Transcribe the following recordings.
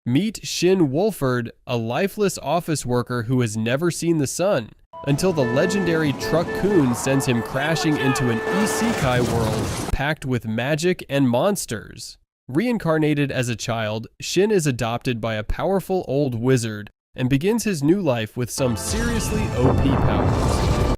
Meet Shin Wolford, a lifeless office worker who has never seen the sun, until the legendary Truck-kun sends him crashing into an isekai world packed with magic and monsters. Reincarnated as a child, Shin is adopted by a powerful old wizard and begins his new life with some seriously OP powers.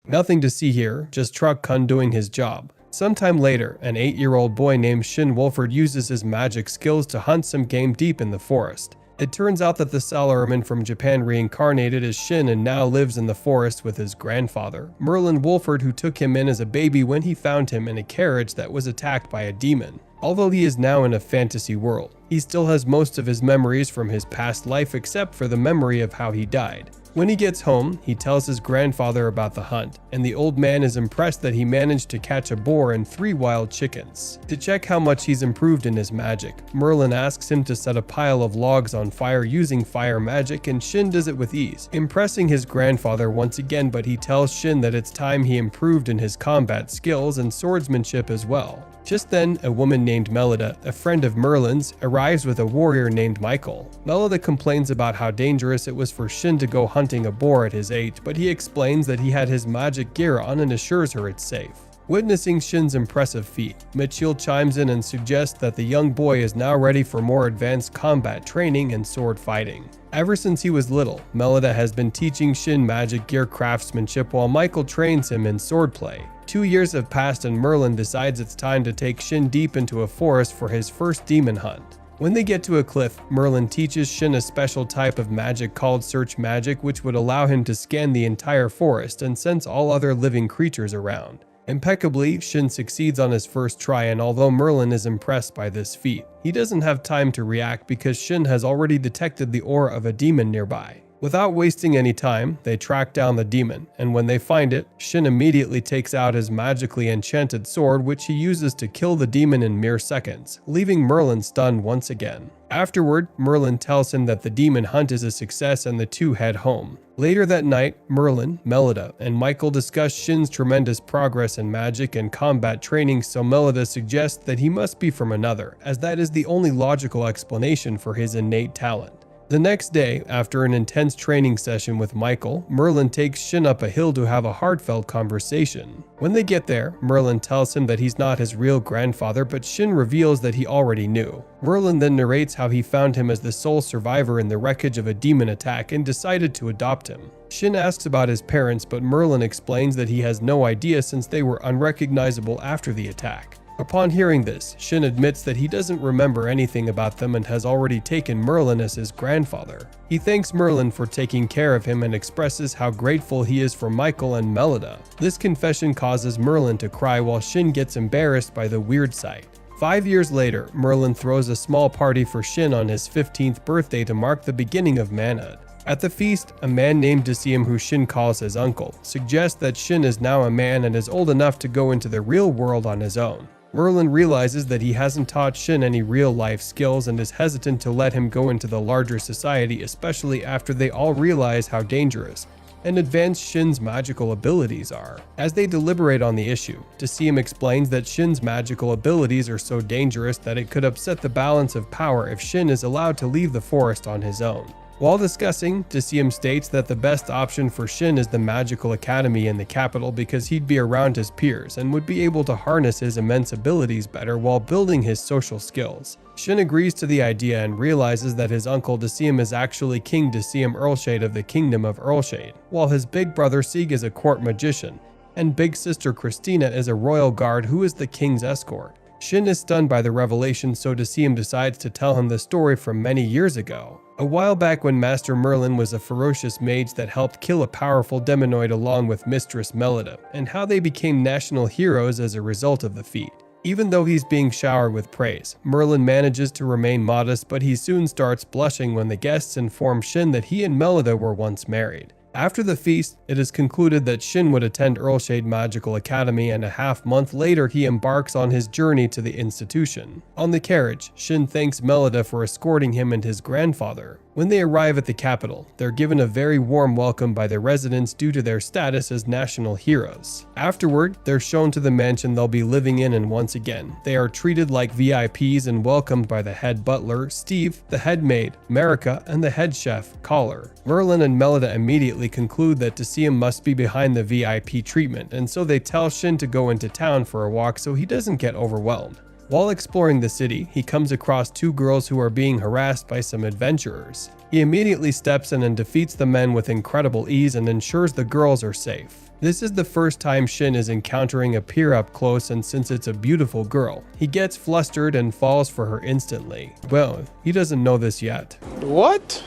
Nothing to see here, just Truck-kun doing his job. Sometime later, an 8-year-old boy named Shin Wolford uses his magic skills to hunt some game deep in the forest. It turns out that the salaryman from Japan reincarnated as Shin and now lives in the forest with his grandfather, Merlin Wolford, who took him in as a baby when he found him in a carriage that was attacked by a demon. Although he is now in a fantasy world, he still has most of his memories from his past life except for the memory of how he died. When he gets home, he tells his grandfather about the hunt, and the old man is impressed that he managed to catch a boar and 3 wild chickens. To check how much he's improved in his magic, Merlin asks him to set a pile of logs on fire using fire magic, and Shin does it with ease, impressing his grandfather once again, but he tells Shin that it's time he improved in his combat skills and swordsmanship as well. Just then, a woman named Melida, a friend of Merlin's, arrives with a warrior named Michael. Melida complains about how dangerous it was for Shin to go hunting a boar at his age, but he explains that he had his magic gear on and assures her it's safe. Witnessing Shin's impressive feat, Mitchell chimes in and suggests that the young boy is now ready for more advanced combat training and sword fighting. Ever since he was little, Melida has been teaching Shin magic gear craftsmanship while Michael trains him in swordplay. 2 years have passed and Merlin decides it's time to take Shin deep into a forest for his first demon hunt. When they get to a cliff, Merlin teaches Shin a special type of magic called search magic, which would allow him to scan the entire forest and sense all other living creatures around. Impeccably, Shin succeeds on his first try, and although Merlin is impressed by this feat, he doesn't have time to react because Shin has already detected the aura of a demon nearby. Without wasting any time, they track down the demon, and when they find it, Shin immediately takes out his magically enchanted sword, which he uses to kill the demon in mere seconds, leaving Merlin stunned once again. Afterward, Merlin tells him that the demon hunt is a success and the two head home. Later that night, Merlin, Melida, and Michael discuss Shin's tremendous progress in magic and combat training, so Melida suggests that he must be from another, as that is the only logical explanation for his innate talent. The next day, after an intense training session with Michael, Merlin takes Shin up a hill to have a heartfelt conversation. When they get there, Merlin tells him that he's not his real grandfather, but Shin reveals that he already knew. Merlin then narrates how he found him as the sole survivor in the wreckage of a demon attack and decided to adopt him. Shin asks about his parents, but Merlin explains that he has no idea since they were unrecognizable after the attack. Upon hearing this, Shin admits that he doesn't remember anything about them and has already taken Merlin as his grandfather. He thanks Merlin for taking care of him and expresses how grateful he is for Michael and Melida. This confession causes Merlin to cry while Shin gets embarrassed by the weird sight. 5 years later, Merlin throws a small party for Shin on his 15th birthday to mark the beginning of manhood. At the feast, a man named Decium, who Shin calls his uncle, suggests that Shin is now a man and is old enough to go into the real world on his own. Merlin realizes that he hasn't taught Shin any real-life skills and is hesitant to let him go into the larger society, especially after they all realize how dangerous and advanced Shin's magical abilities are. As they deliberate on the issue, Decium explains that Shin's magical abilities are so dangerous that it could upset the balance of power if Shin is allowed to leave the forest on his own. While discussing, Decium states that the best option for Shin is the magical academy in the capital because he'd be around his peers and would be able to harness his immense abilities better while building his social skills. Shin agrees to the idea and realizes that his uncle Decium is actually King Decium Earlshade of the Kingdom of Earlshade, while his big brother Sieg is a court magician, and big sister Christina is a royal guard who is the king's escort. Shin is stunned by the revelation, so Decium decides to tell him the story from many years ago. A while back when Master Merlin was a ferocious mage that helped kill a powerful demonoid along with Mistress Melida, and how they became national heroes as a result of the feat. Even though he's being showered with praise, Merlin manages to remain modest, but he soon starts blushing when the guests inform Shin that he and Melida were once married. After the feast, it is concluded that Shin would attend Earlshade Magical Academy, and a half-month later he embarks on his journey to the institution. On the carriage, Shin thanks Melida for escorting him and his grandfather. When they arrive at the capital, they're given a very warm welcome by the residents due to their status as national heroes. Afterward, they're shown to the mansion they'll be living in, and once again, they are treated like VIPs and welcomed by the head butler, Steve, the head maid, Marika, and the head chef, Collar. Merlin and Melida immediately conclude that to see him must be behind the VIP treatment, and so they tell Shin to go into town for a walk so he doesn't get overwhelmed. While exploring the city, he comes across two girls who are being harassed by some adventurers. He immediately steps in and defeats the men with incredible ease and ensures the girls are safe. This is the first time Shin is encountering a peer up close, and since it's a beautiful girl, he gets flustered and falls for her instantly. Well, he doesn't know this yet. What?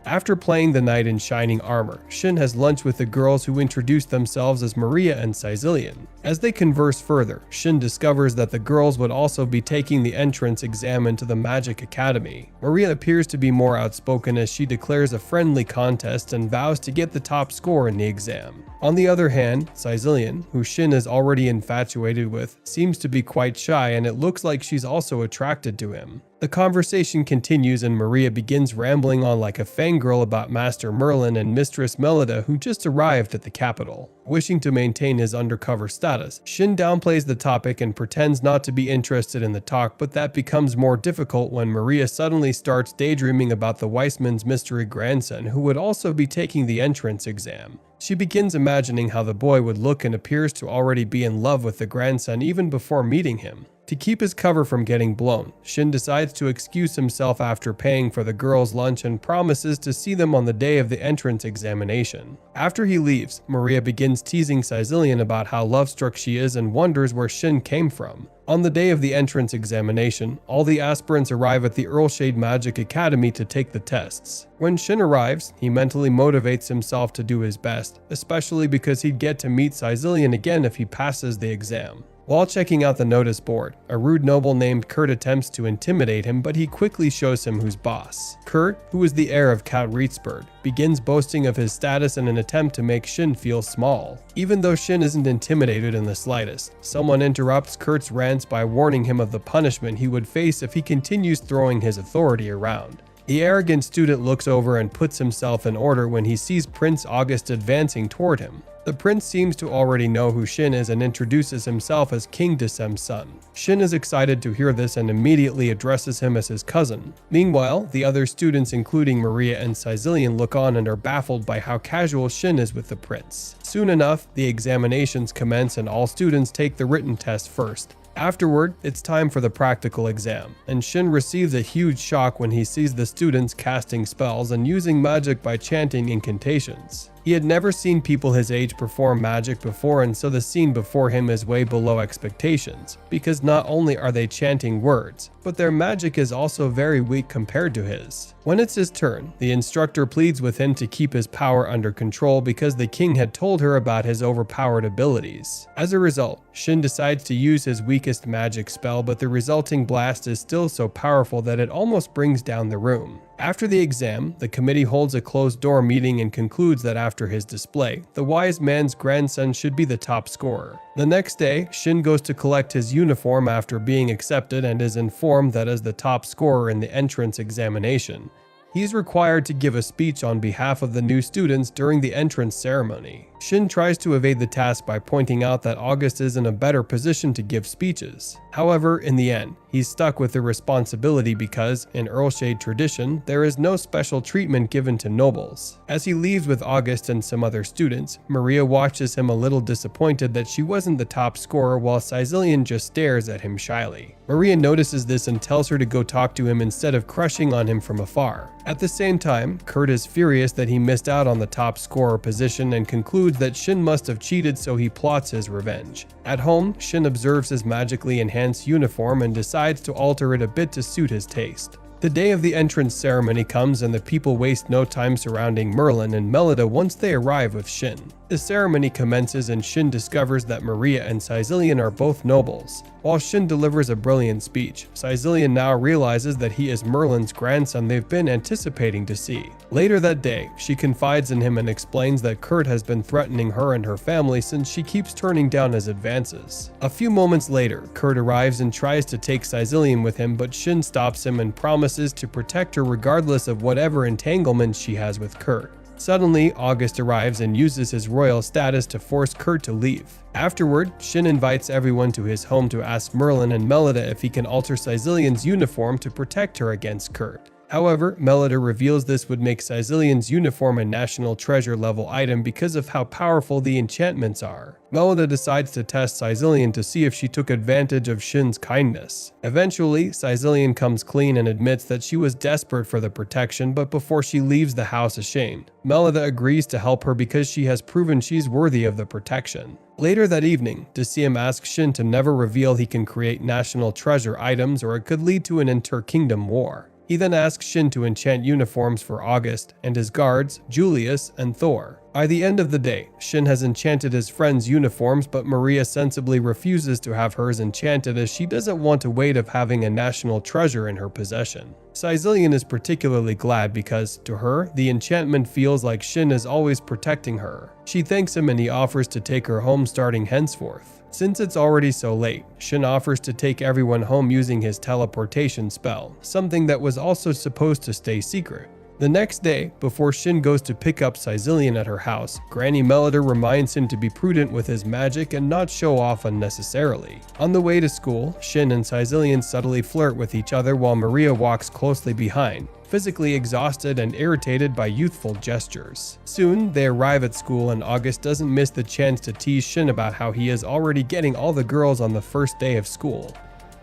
After playing the knight in shining armor, Shin has lunch with the girls who introduce themselves as Maria and Caecilian. As they converse further, Shin discovers that the girls would also be taking the entrance exam into the Magic Academy. Maria appears to be more outspoken as she declares a friendly contest and vows to get the top score in the exam. On the other hand, Caecilian, who Shin is already infatuated with, seems to be quite shy, and it looks like she's also attracted to him. The conversation continues and Maria begins rambling on like a fangirl about Master Merlin and Mistress Melida, who just arrived at the capital. Wishing to maintain his undercover status, Shin downplays the topic and pretends not to be interested in the talk, but that becomes more difficult when Maria suddenly starts daydreaming about the Weissman's mystery grandson, who would also be taking the entrance exam. She begins imagining how the boy would look and appears to already be in love with the grandson even before meeting him. To keep his cover from getting blown, Shin decides to excuse himself after paying for the girls' lunch and promises to see them on the day of the entrance examination. After he leaves, Maria begins teasing Caecilian about how love-struck she is and wonders where Shin came from. On the day of the entrance examination, all the aspirants arrive at the Earlshade Magic Academy to take the tests. When Shin arrives, he mentally motivates himself to do his best, especially because he'd get to meet Caecilian again if he passes the exam. While checking out the notice board, a rude noble named Kurt attempts to intimidate him, but he quickly shows him who's boss. Kurt, who is the heir of Count Rietsberg, begins boasting of his status in an attempt to make Shin feel small. Even though Shin isn't intimidated in the slightest, someone interrupts Kurt's rants by warning him of the punishment he would face if he continues throwing his authority around. The arrogant student looks over and puts himself in order when he sees Prince August advancing toward him. The prince seems to already know who Shin is and introduces himself as King Desem's son. Shin is excited to hear this and immediately addresses him as his cousin. Meanwhile, the other students, including Maria and Caecilian, look on and are baffled by how casual Shin is with the prince. Soon enough, the examinations commence and all students take the written test first. Afterward, it's time for the practical exam, and Shin receives a huge shock when he sees the students casting spells and using magic by chanting incantations. He had never seen people his age perform magic before, and so the scene before him is way below expectations, because not only are they chanting words, but their magic is also very weak compared to his. When it's his turn, the instructor pleads with him to keep his power under control because the king had told her about his overpowered abilities. As a result, Shin decides to use his weakest magic spell, but the resulting blast is still so powerful that it almost brings down the room. After the exam, the committee holds a closed-door meeting and concludes that after his display, the wise man's grandson should be the top scorer. The next day, Shin goes to collect his uniform after being accepted and is informed that as the top scorer in the entrance examination, he's required to give a speech on behalf of the new students during the entrance ceremony. Shin tries to evade the task by pointing out that August is in a better position to give speeches. However, in the end, he's stuck with the responsibility because, in Earlshade tradition, there is no special treatment given to nobles. As he leaves with August and some other students, Maria watches him a little disappointed that she wasn't the top scorer while Caecilian just stares at him shyly. Maria notices this and tells her to go talk to him instead of crushing on him from afar. At the same time, Kurt is furious that he missed out on the top scorer position and concludes that Shin must have cheated, so he plots his revenge. At home, Shin observes his magically enhanced uniform and decides to alter it a bit to suit his taste. The day of the entrance ceremony comes and the people waste no time surrounding Merlin and Melida once they arrive with Shin. The ceremony commences and Shin discovers that Maria and Caecilian are both nobles. While Shin delivers a brilliant speech, Caecilian now realizes that he is Merlin's grandson they've been anticipating to see. Later that day, she confides in him and explains that Kurt has been threatening her and her family since she keeps turning down his advances. A few moments later, Kurt arrives and tries to take Caecilian with him, but Shin stops him and promises to protect her regardless of whatever entanglements she has with Kurt. Suddenly, August arrives and uses his royal status to force Kurt to leave. Afterward, Shin invites everyone to his home to ask Merlin and Melida if he can alter Caecilian's uniform to protect her against Kurt. However, Melida reveals this would make Caecilian's uniform a national treasure level item because of how powerful the enchantments are. Melida decides to test Caecilian to see if she took advantage of Shin's kindness. Eventually, Caecilian comes clean and admits that she was desperate for the protection, but before she leaves the house ashamed, Melida agrees to help her because she has proven she's worthy of the protection. Later that evening, Decium asks Shin to never reveal he can create national treasure items or it could lead to an inter-kingdom war. He then asks Shin to enchant uniforms for August and his guards, Julius and Thor. By the end of the day, Shin has enchanted his friends' uniforms, but Maria sensibly refuses to have hers enchanted as she doesn't want the weight of having a national treasure in her possession. Caecilian is particularly glad because, to her, the enchantment feels like Shin is always protecting her. She thanks him and he offers to take her home starting henceforth. Since it's already so late, Shin offers to take everyone home using his teleportation spell, something that was also supposed to stay secret. The next day, before Shin goes to pick up Caecilian at her house, Granny Melida reminds him to be prudent with his magic and not show off unnecessarily. On the way to school, Shin and Caecilian subtly flirt with each other while Maria walks closely behind, physically exhausted and irritated by youthful gestures. Soon, they arrive at school and August doesn't miss the chance to tease Shin about how he is already getting all the girls on the first day of school.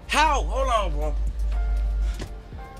How? Hold on, bro.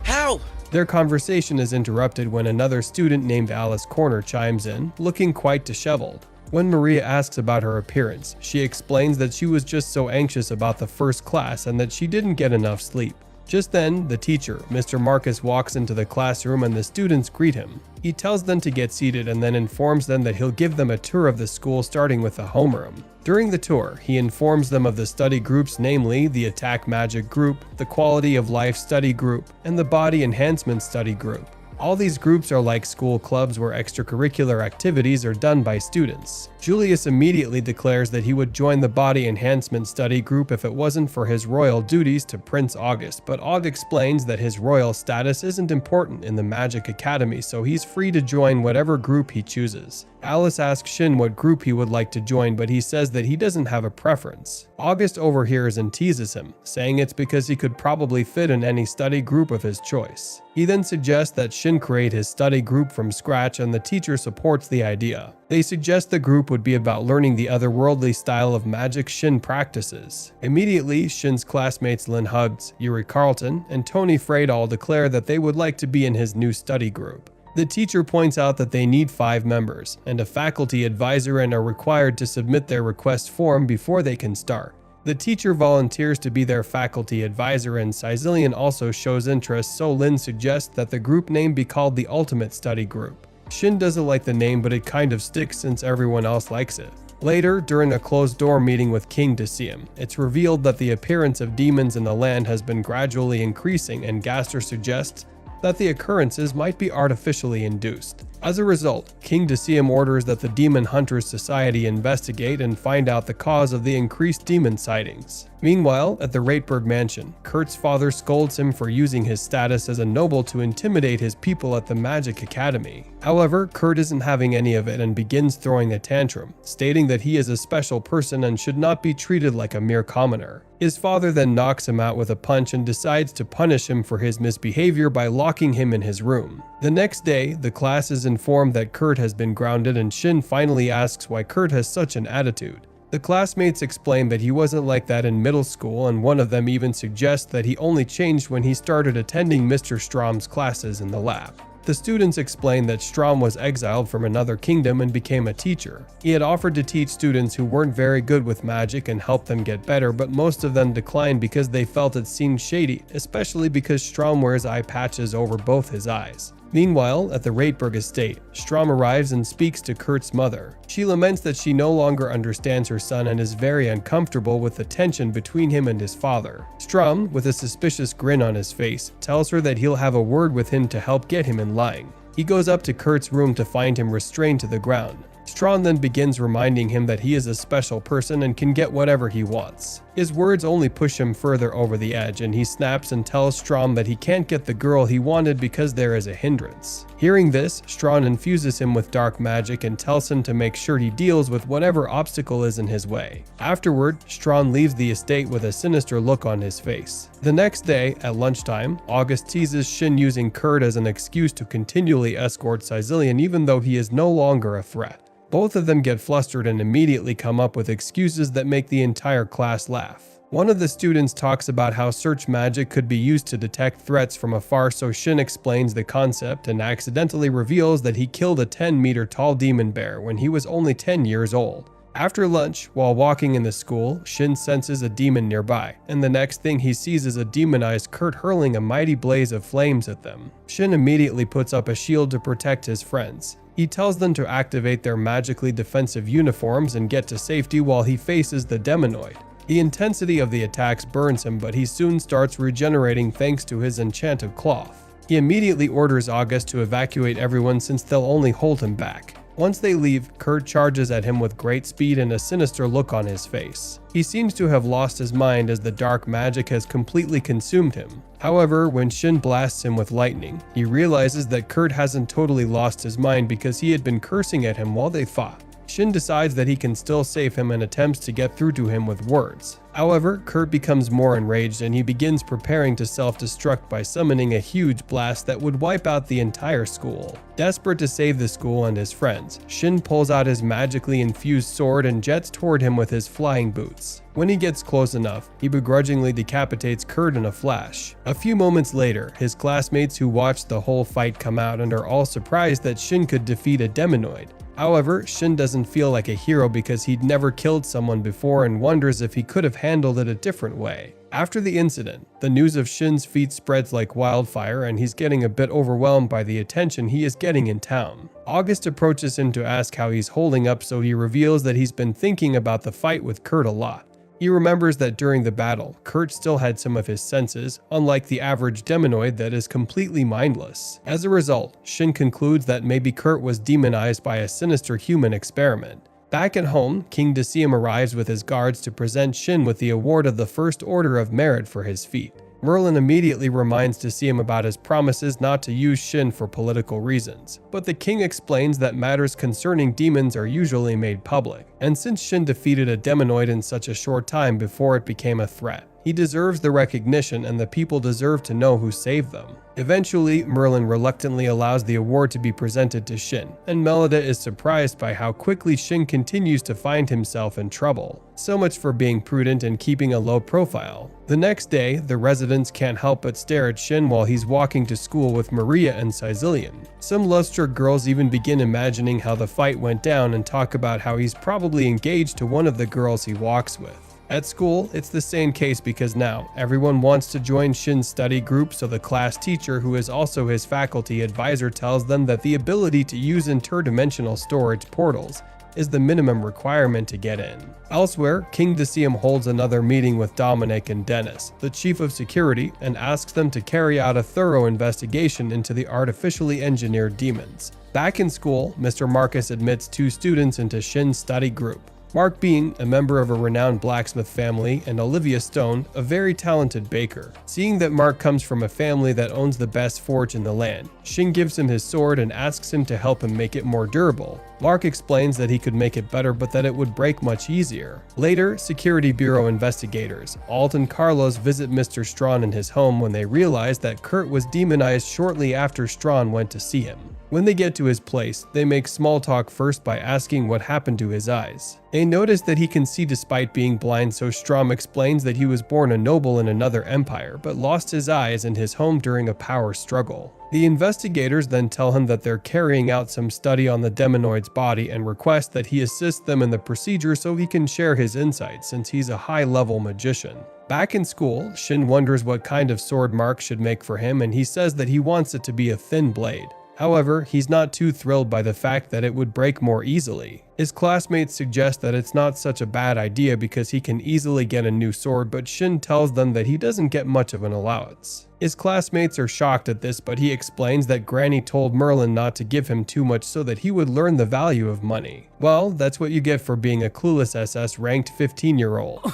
How? Their conversation is interrupted when another student named Alice Corner chimes in, looking quite disheveled. When Maria asks about her appearance, she explains that she was just so anxious about the first class and that she didn't get enough sleep. Just then, the teacher, Mr. Marcus, walks into the classroom and the students greet him. He tells them to get seated and then informs them that he'll give them a tour of the school starting with the homeroom. During the tour, he informs them of the study groups, namely the Attack Magic Group, the Quality of Life Study Group, and the Body Enhancement Study Group. All these groups are like school clubs where extracurricular activities are done by students. Julius immediately declares that he would join the Body Enhancement Study Group if it wasn't for his royal duties to Prince August, but Aug explains that his royal status isn't important in the Magic Academy, so he's free to join whatever group he chooses. Alice asks Shin what group he would like to join, but he says that he doesn't have a preference. August overhears and teases him, saying it's because he could probably fit in any study group of his choice. He then suggests that Shin create his study group from scratch and the teacher supports the idea. They suggest the group would be about learning the otherworldly style of magic Shin practices. Immediately, Shin's classmates Lynn Huggs, Yuri Carlton, and Tony Frade all declare that they would like to be in his new study group. The teacher points out that they need 5 members, and a faculty advisor and are required to submit their request form before they can start. The teacher volunteers to be their faculty advisor and Caecilian also shows interest, so Lynn suggests that the group name be called the Ultimate Study Group. Shin doesn't like the name, but it kind of sticks since everyone else likes it. Later, during a closed-door meeting with King Decium, it's revealed that the appearance of demons in the land has been gradually increasing and Gaster suggests that the occurrences might be artificially induced. As a result, King Decium orders that the Demon Hunters Society investigate and find out the cause of the increased demon sightings. Meanwhile, at the Rateberg mansion, Kurt's father scolds him for using his status as a noble to intimidate his people at the Magic Academy. However, Kurt isn't having any of it and begins throwing a tantrum, stating that he is a special person and should not be treated like a mere commoner. His father then knocks him out with a punch and decides to punish him for his misbehavior by locking him in his room. The next day, the class is informed that Kurt has been grounded and Shin finally asks why Kurt has such an attitude. The classmates explain that he wasn't like that in middle school, and one of them even suggests that he only changed when he started attending Mr. Strom's classes in the lab. The students explain that Strom was exiled from another kingdom and became a teacher. He had offered to teach students who weren't very good with magic and help them get better, but most of them declined because they felt it seemed shady, especially because Strom wears eye patches over both his eyes. Meanwhile, at the Rateberg estate, Strom arrives and speaks to Kurt's mother. She laments that she no longer understands her son and is very uncomfortable with the tension between him and his father. Strom, with a suspicious grin on his face, tells her that he'll have a word with him to help get him in line. He goes up to Kurt's room to find him restrained to the ground. Strom then begins reminding him that he is a special person and can get whatever he wants. His words only push him further over the edge, and he snaps and tells Strom that he can't get the girl he wanted because there is a hindrance. Hearing this, Strom infuses him with dark magic and tells him to make sure he deals with whatever obstacle is in his way. Afterward, Strom leaves the estate with a sinister look on his face. The next day, at lunchtime, August teases Shin using Kurt as an excuse to continually escort Sicilian even though he is no longer a threat. Both of them get flustered and immediately come up with excuses that make the entire class laugh. One of the students talks about how search magic could be used to detect threats from afar, so Shin explains the concept and accidentally reveals that he killed a 10-meter tall demon bear when he was only 10 years old. After lunch, while walking in the school, Shin senses a demon nearby, and the next thing he sees is a demonized Kurt hurling a mighty blaze of flames at them. Shin immediately puts up a shield to protect his friends. He tells them to activate their magically defensive uniforms and get to safety while he faces the demonoid. The intensity of the attacks burns him, but he soon starts regenerating thanks to his enchanted cloth. He immediately orders August to evacuate everyone since they'll only hold him back. Once they leave, Kurt charges at him with great speed and a sinister look on his face. He seems to have lost his mind as the dark magic has completely consumed him. However, when Shin blasts him with lightning, he realizes that Kurt hasn't totally lost his mind because he had been cursing at him while they fought. Shin decides that he can still save him and attempts to get through to him with words. However, Kurt becomes more enraged and he begins preparing to self-destruct by summoning a huge blast that would wipe out the entire school. Desperate to save the school and his friends, Shin pulls out his magically infused sword and jets toward him with his flying boots. When he gets close enough, he begrudgingly decapitates Kurt in a flash. A few moments later, his classmates who watched the whole fight come out and are all surprised that Shin could defeat a demonoid. However, Shin doesn't feel like a hero because he'd never killed someone before and wonders if he could have handled it a different way. After the incident, the news of Shin's feat spreads like wildfire and he's getting a bit overwhelmed by the attention he is getting in town. August approaches him to ask how he's holding up, so he reveals that he's been thinking about the fight with Kurt a lot. He remembers that during the battle, Kurt still had some of his senses, unlike the average demonoid that is completely mindless. As a result, Shin concludes that maybe Kurt was demonized by a sinister human experiment. Back at home, King Dacium arrives with his guards to present Shin with the award of the First Order of Merit for his feat. Merlin immediately reminds Dacium about his promises not to use Shin for political reasons, but the king explains that matters concerning demons are usually made public, and since Shin defeated a demonoid in such a short time before it became a threat, he deserves the recognition and the people deserve to know who saved them. Eventually, Merlin reluctantly allows the award to be presented to Shin, and Melida is surprised by how quickly Shin continues to find himself in trouble. So much for being prudent and keeping a low profile. The next day, the residents can't help but stare at Shin while he's walking to school with Maria and Sicilian. Some love-struck girls even begin imagining how the fight went down and talk about how he's probably engaged to one of the girls he walks with. At school, it's the same case because now everyone wants to join Shin's study group, so the class teacher, who is also his faculty advisor, tells them that the ability to use interdimensional storage portals is the minimum requirement to get in. Elsewhere, King Dacium holds another meeting with Dominic and Dennis, the chief of security, and asks them to carry out a thorough investigation into the artificially engineered demons. Back in school, Mr. Marcus admits 2 students into Shin's study group. Mark being a member of a renowned blacksmith family, and Olivia Stone, a very talented baker. Seeing that Mark comes from a family that owns the best forge in the land, Shin gives him his sword and asks him to help him make it more durable. Mark explains that he could make it better but that it would break much easier. Later, Security Bureau investigators Alt and Carlos visit Mr. Strawn in his home when they realize that Kurt was demonized shortly after Strawn went to see him. When they get to his place, they make small talk first by asking what happened to his eyes. They notice that he can see despite being blind, so Strom explains that he was born a noble in another empire but lost his eyes in his home during a power struggle. The investigators then tell him that they're carrying out some study on the demonoid's body and request that he assist them in the procedure so he can share his insights since he's a high-level magician. Back in school, Shin wonders what kind of sword Mark should make for him, and he says that he wants it to be a thin blade. However, he's not too thrilled by the fact that it would break more easily. His classmates suggest that it's not such a bad idea because he can easily get a new sword, but Shin tells them that he doesn't get much of an allowance. His classmates are shocked at this, but he explains that Granny told Merlin not to give him too much so that he would learn the value of money. Well, that's what you get for being a clueless SS ranked 15-year-old.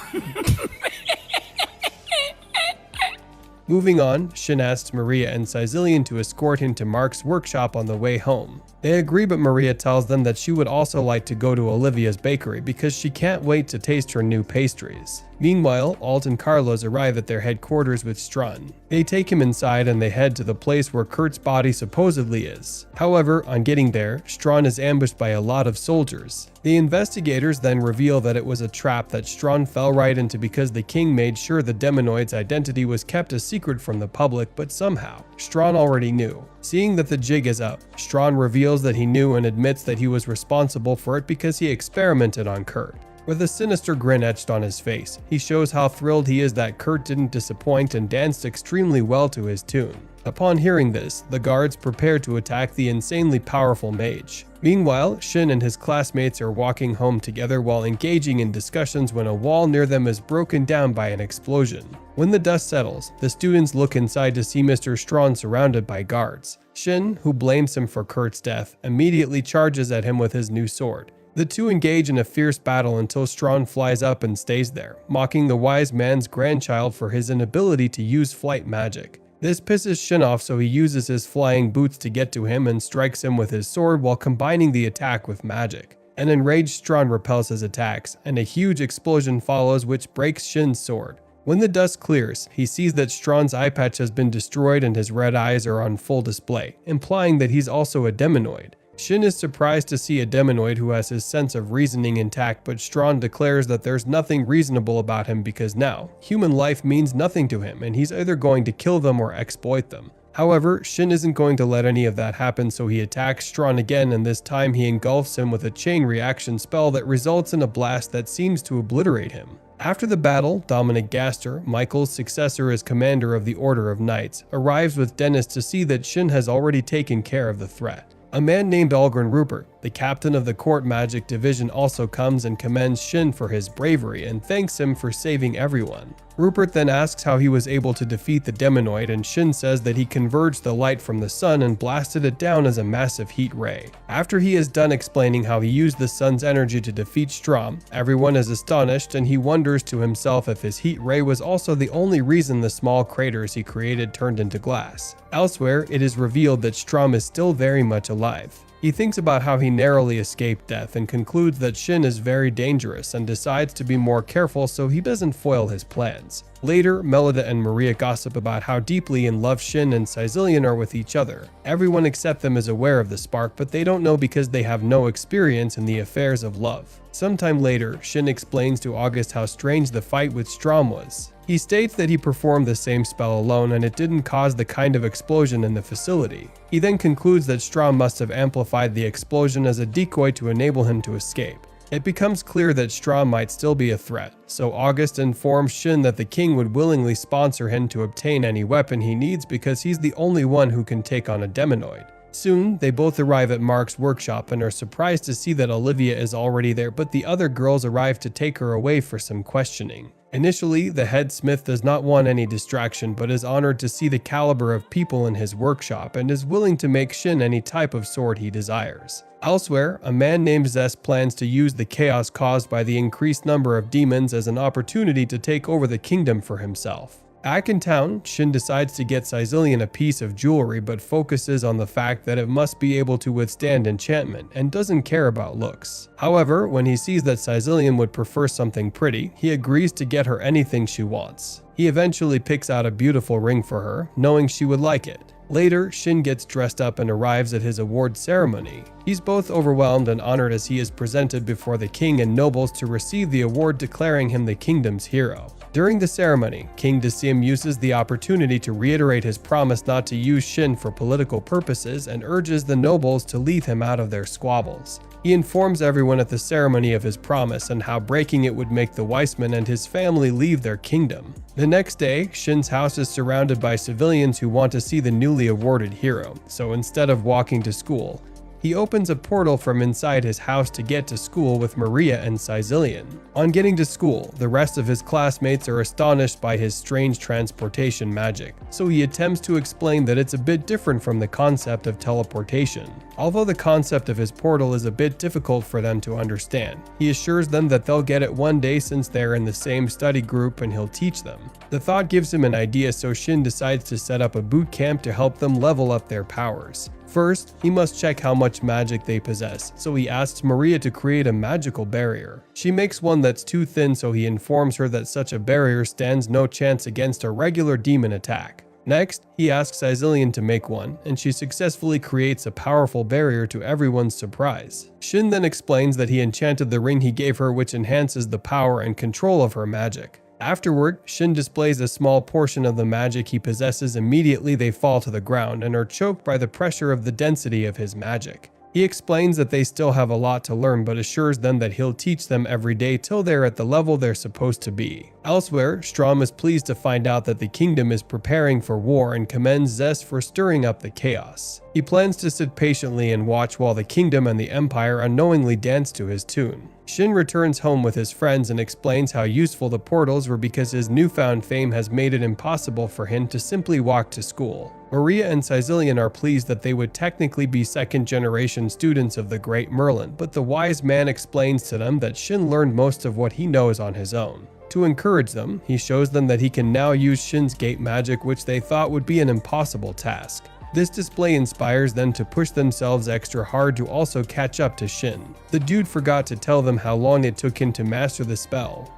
Moving on, Shin asks Maria and Caecilian to escort him to Mark's workshop on the way home. They agree, but Maria tells them that she would also like to go to Olivia's bakery because she can't wait to taste her new pastries. Meanwhile, Alt and Carlos arrive at their headquarters with Strawn. They take him inside and they head to the place where Kurt's body supposedly is. However, on getting there, Strawn is ambushed by a lot of soldiers. The investigators then reveal that it was a trap that Strawn fell right into because the king made sure the demonoid's identity was kept a secret from the public, but somehow, Strawn already knew. Seeing that the jig is up, Strawn reveals that he knew and admits that he was responsible for it because he experimented on Kurt. With a sinister grin etched on his face, he shows how thrilled he is that Kurt didn't disappoint and danced extremely well to his tune. Upon hearing this, the guards prepare to attack the insanely powerful mage. Meanwhile, Shin and his classmates are walking home together while engaging in discussions when a wall near them is broken down by an explosion. When the dust settles, the students look inside to see Mr. Strawn surrounded by guards. Shin, who blames him for Kurt's death, immediately charges at him with his new sword. The two engage in a fierce battle until Strawn flies up and stays there, mocking the wise man's grandchild for his inability to use flight magic. This pisses Shin off, so he uses his flying boots to get to him and strikes him with his sword while combining the attack with magic. An enraged Strawn repels his attacks, and a huge explosion follows which breaks Shin's sword. When the dust clears, he sees that Strawn's eye patch has been destroyed and his red eyes are on full display, implying that he's also a demonoid. Shin is surprised to see a demonoid who has his sense of reasoning intact, but Strawn declares that there's nothing reasonable about him because now, human life means nothing to him and he's either going to kill them or exploit them. However, Shin isn't going to let any of that happen, so he attacks Strawn again, and this time he engulfs him with a chain reaction spell that results in a blast that seems to obliterate him. After the battle, Dominic Gaster, Michael's successor as commander of the Order of Knights, arrives with Dennis to see that Shin has already taken care of the threat. A man named Algren Rupert, the captain of the court magic division, also comes and commends Shin for his bravery and thanks him for saving everyone. Rupert then asks how he was able to defeat the demonoid, and Shin says that he converged the light from the sun and blasted it down as a massive heat ray. After he is done explaining how he used the sun's energy to defeat Strawn, everyone is astonished and he wonders to himself if his heat ray was also the only reason the small craters he created turned into glass. Elsewhere, it is revealed that Strawn is still very much alive. He thinks about how he narrowly escaped death and concludes that Shin is very dangerous and decides to be more careful so he doesn't foil his plans. Later, Melida and Maria gossip about how deeply in love Shin and Caecilian are with each other. Everyone except them is aware of the spark, but they don't know because they have no experience in the affairs of love. Sometime later, Shin explains to August how strange the fight with Strawn was. He states that he performed the same spell alone and it didn't cause the kind of explosion in the facility. He then concludes that Strawn must have amplified the explosion as a decoy to enable him to escape. It becomes clear that Strawn might still be a threat, so August informs Shin that the king would willingly sponsor him to obtain any weapon he needs because he's the only one who can take on a demonoid. Soon, they both arrive at Mark's workshop and are surprised to see that Olivia is already there, but the other girls arrive to take her away for some questioning. Initially, the head smith does not want any distraction but is honored to see the caliber of people in his workshop and is willing to make Shin any type of sword he desires. Elsewhere, a man named Zest plans to use the chaos caused by the increased number of demons as an opportunity to take over the kingdom for himself. Back in town, Shin decides to get Caecilian a piece of jewelry but focuses on the fact that it must be able to withstand enchantment and doesn't care about looks. However, when he sees that Caecilian would prefer something pretty, he agrees to get her anything she wants. He eventually picks out a beautiful ring for her, knowing she would like it. Later, Shin gets dressed up and arrives at his award ceremony. He's both overwhelmed and honored as he is presented before the king and nobles to receive the award, declaring him the kingdom's hero. During the ceremony, King Dasim uses the opportunity to reiterate his promise not to use Shin for political purposes and urges the nobles to leave him out of their squabbles. He informs everyone at the ceremony of his promise and how breaking it would make the Weissman and his family leave their kingdom. The next day, Shin's house is surrounded by civilians who want to see the newly awarded hero, so instead of walking to school, he opens a portal from inside his house to get to school with Maria and Sicilian. On getting to school, the rest of his classmates are astonished by his strange transportation magic, so he attempts to explain that it's a bit different from the concept of teleportation. Although the concept of his portal is a bit difficult for them to understand, he assures them that they'll get it one day since they're in the same study group and he'll teach them. The thought gives him an idea, so Shin decides to set up a boot camp to help them level up their powers. First, he must check how much magic they possess, so he asks Maria to create a magical barrier. She makes one that's too thin, so he informs her that such a barrier stands no chance against a regular demon attack. Next, he asks Sicilian to make one, and she successfully creates a powerful barrier to everyone's surprise. Shin then explains that he enchanted the ring he gave her, which enhances the power and control of her magic. Afterward, Shin displays a small portion of the magic he possesses. Immediately they fall to the ground and are choked by the pressure of the density of his magic. He explains that they still have a lot to learn, but assures them that he'll teach them every day till they're at the level they're supposed to be. Elsewhere, Strom is pleased to find out that the kingdom is preparing for war and commends Zest for stirring up the chaos. He plans to sit patiently and watch while the kingdom and the empire unknowingly dance to his tune. Shin returns home with his friends and explains how useful the portals were because his newfound fame has made it impossible for him to simply walk to school. Maria and Sicilian are pleased that they would technically be second-generation students of the Great Merlin, but the wise man explains to them that Shin learned most of what he knows on his own. To encourage them, he shows them that he can now use Shin's gate magic, which they thought would be an impossible task. This display inspires them to push themselves extra hard to also catch up to Shin. The dude forgot to tell them how long it took him to master the spell.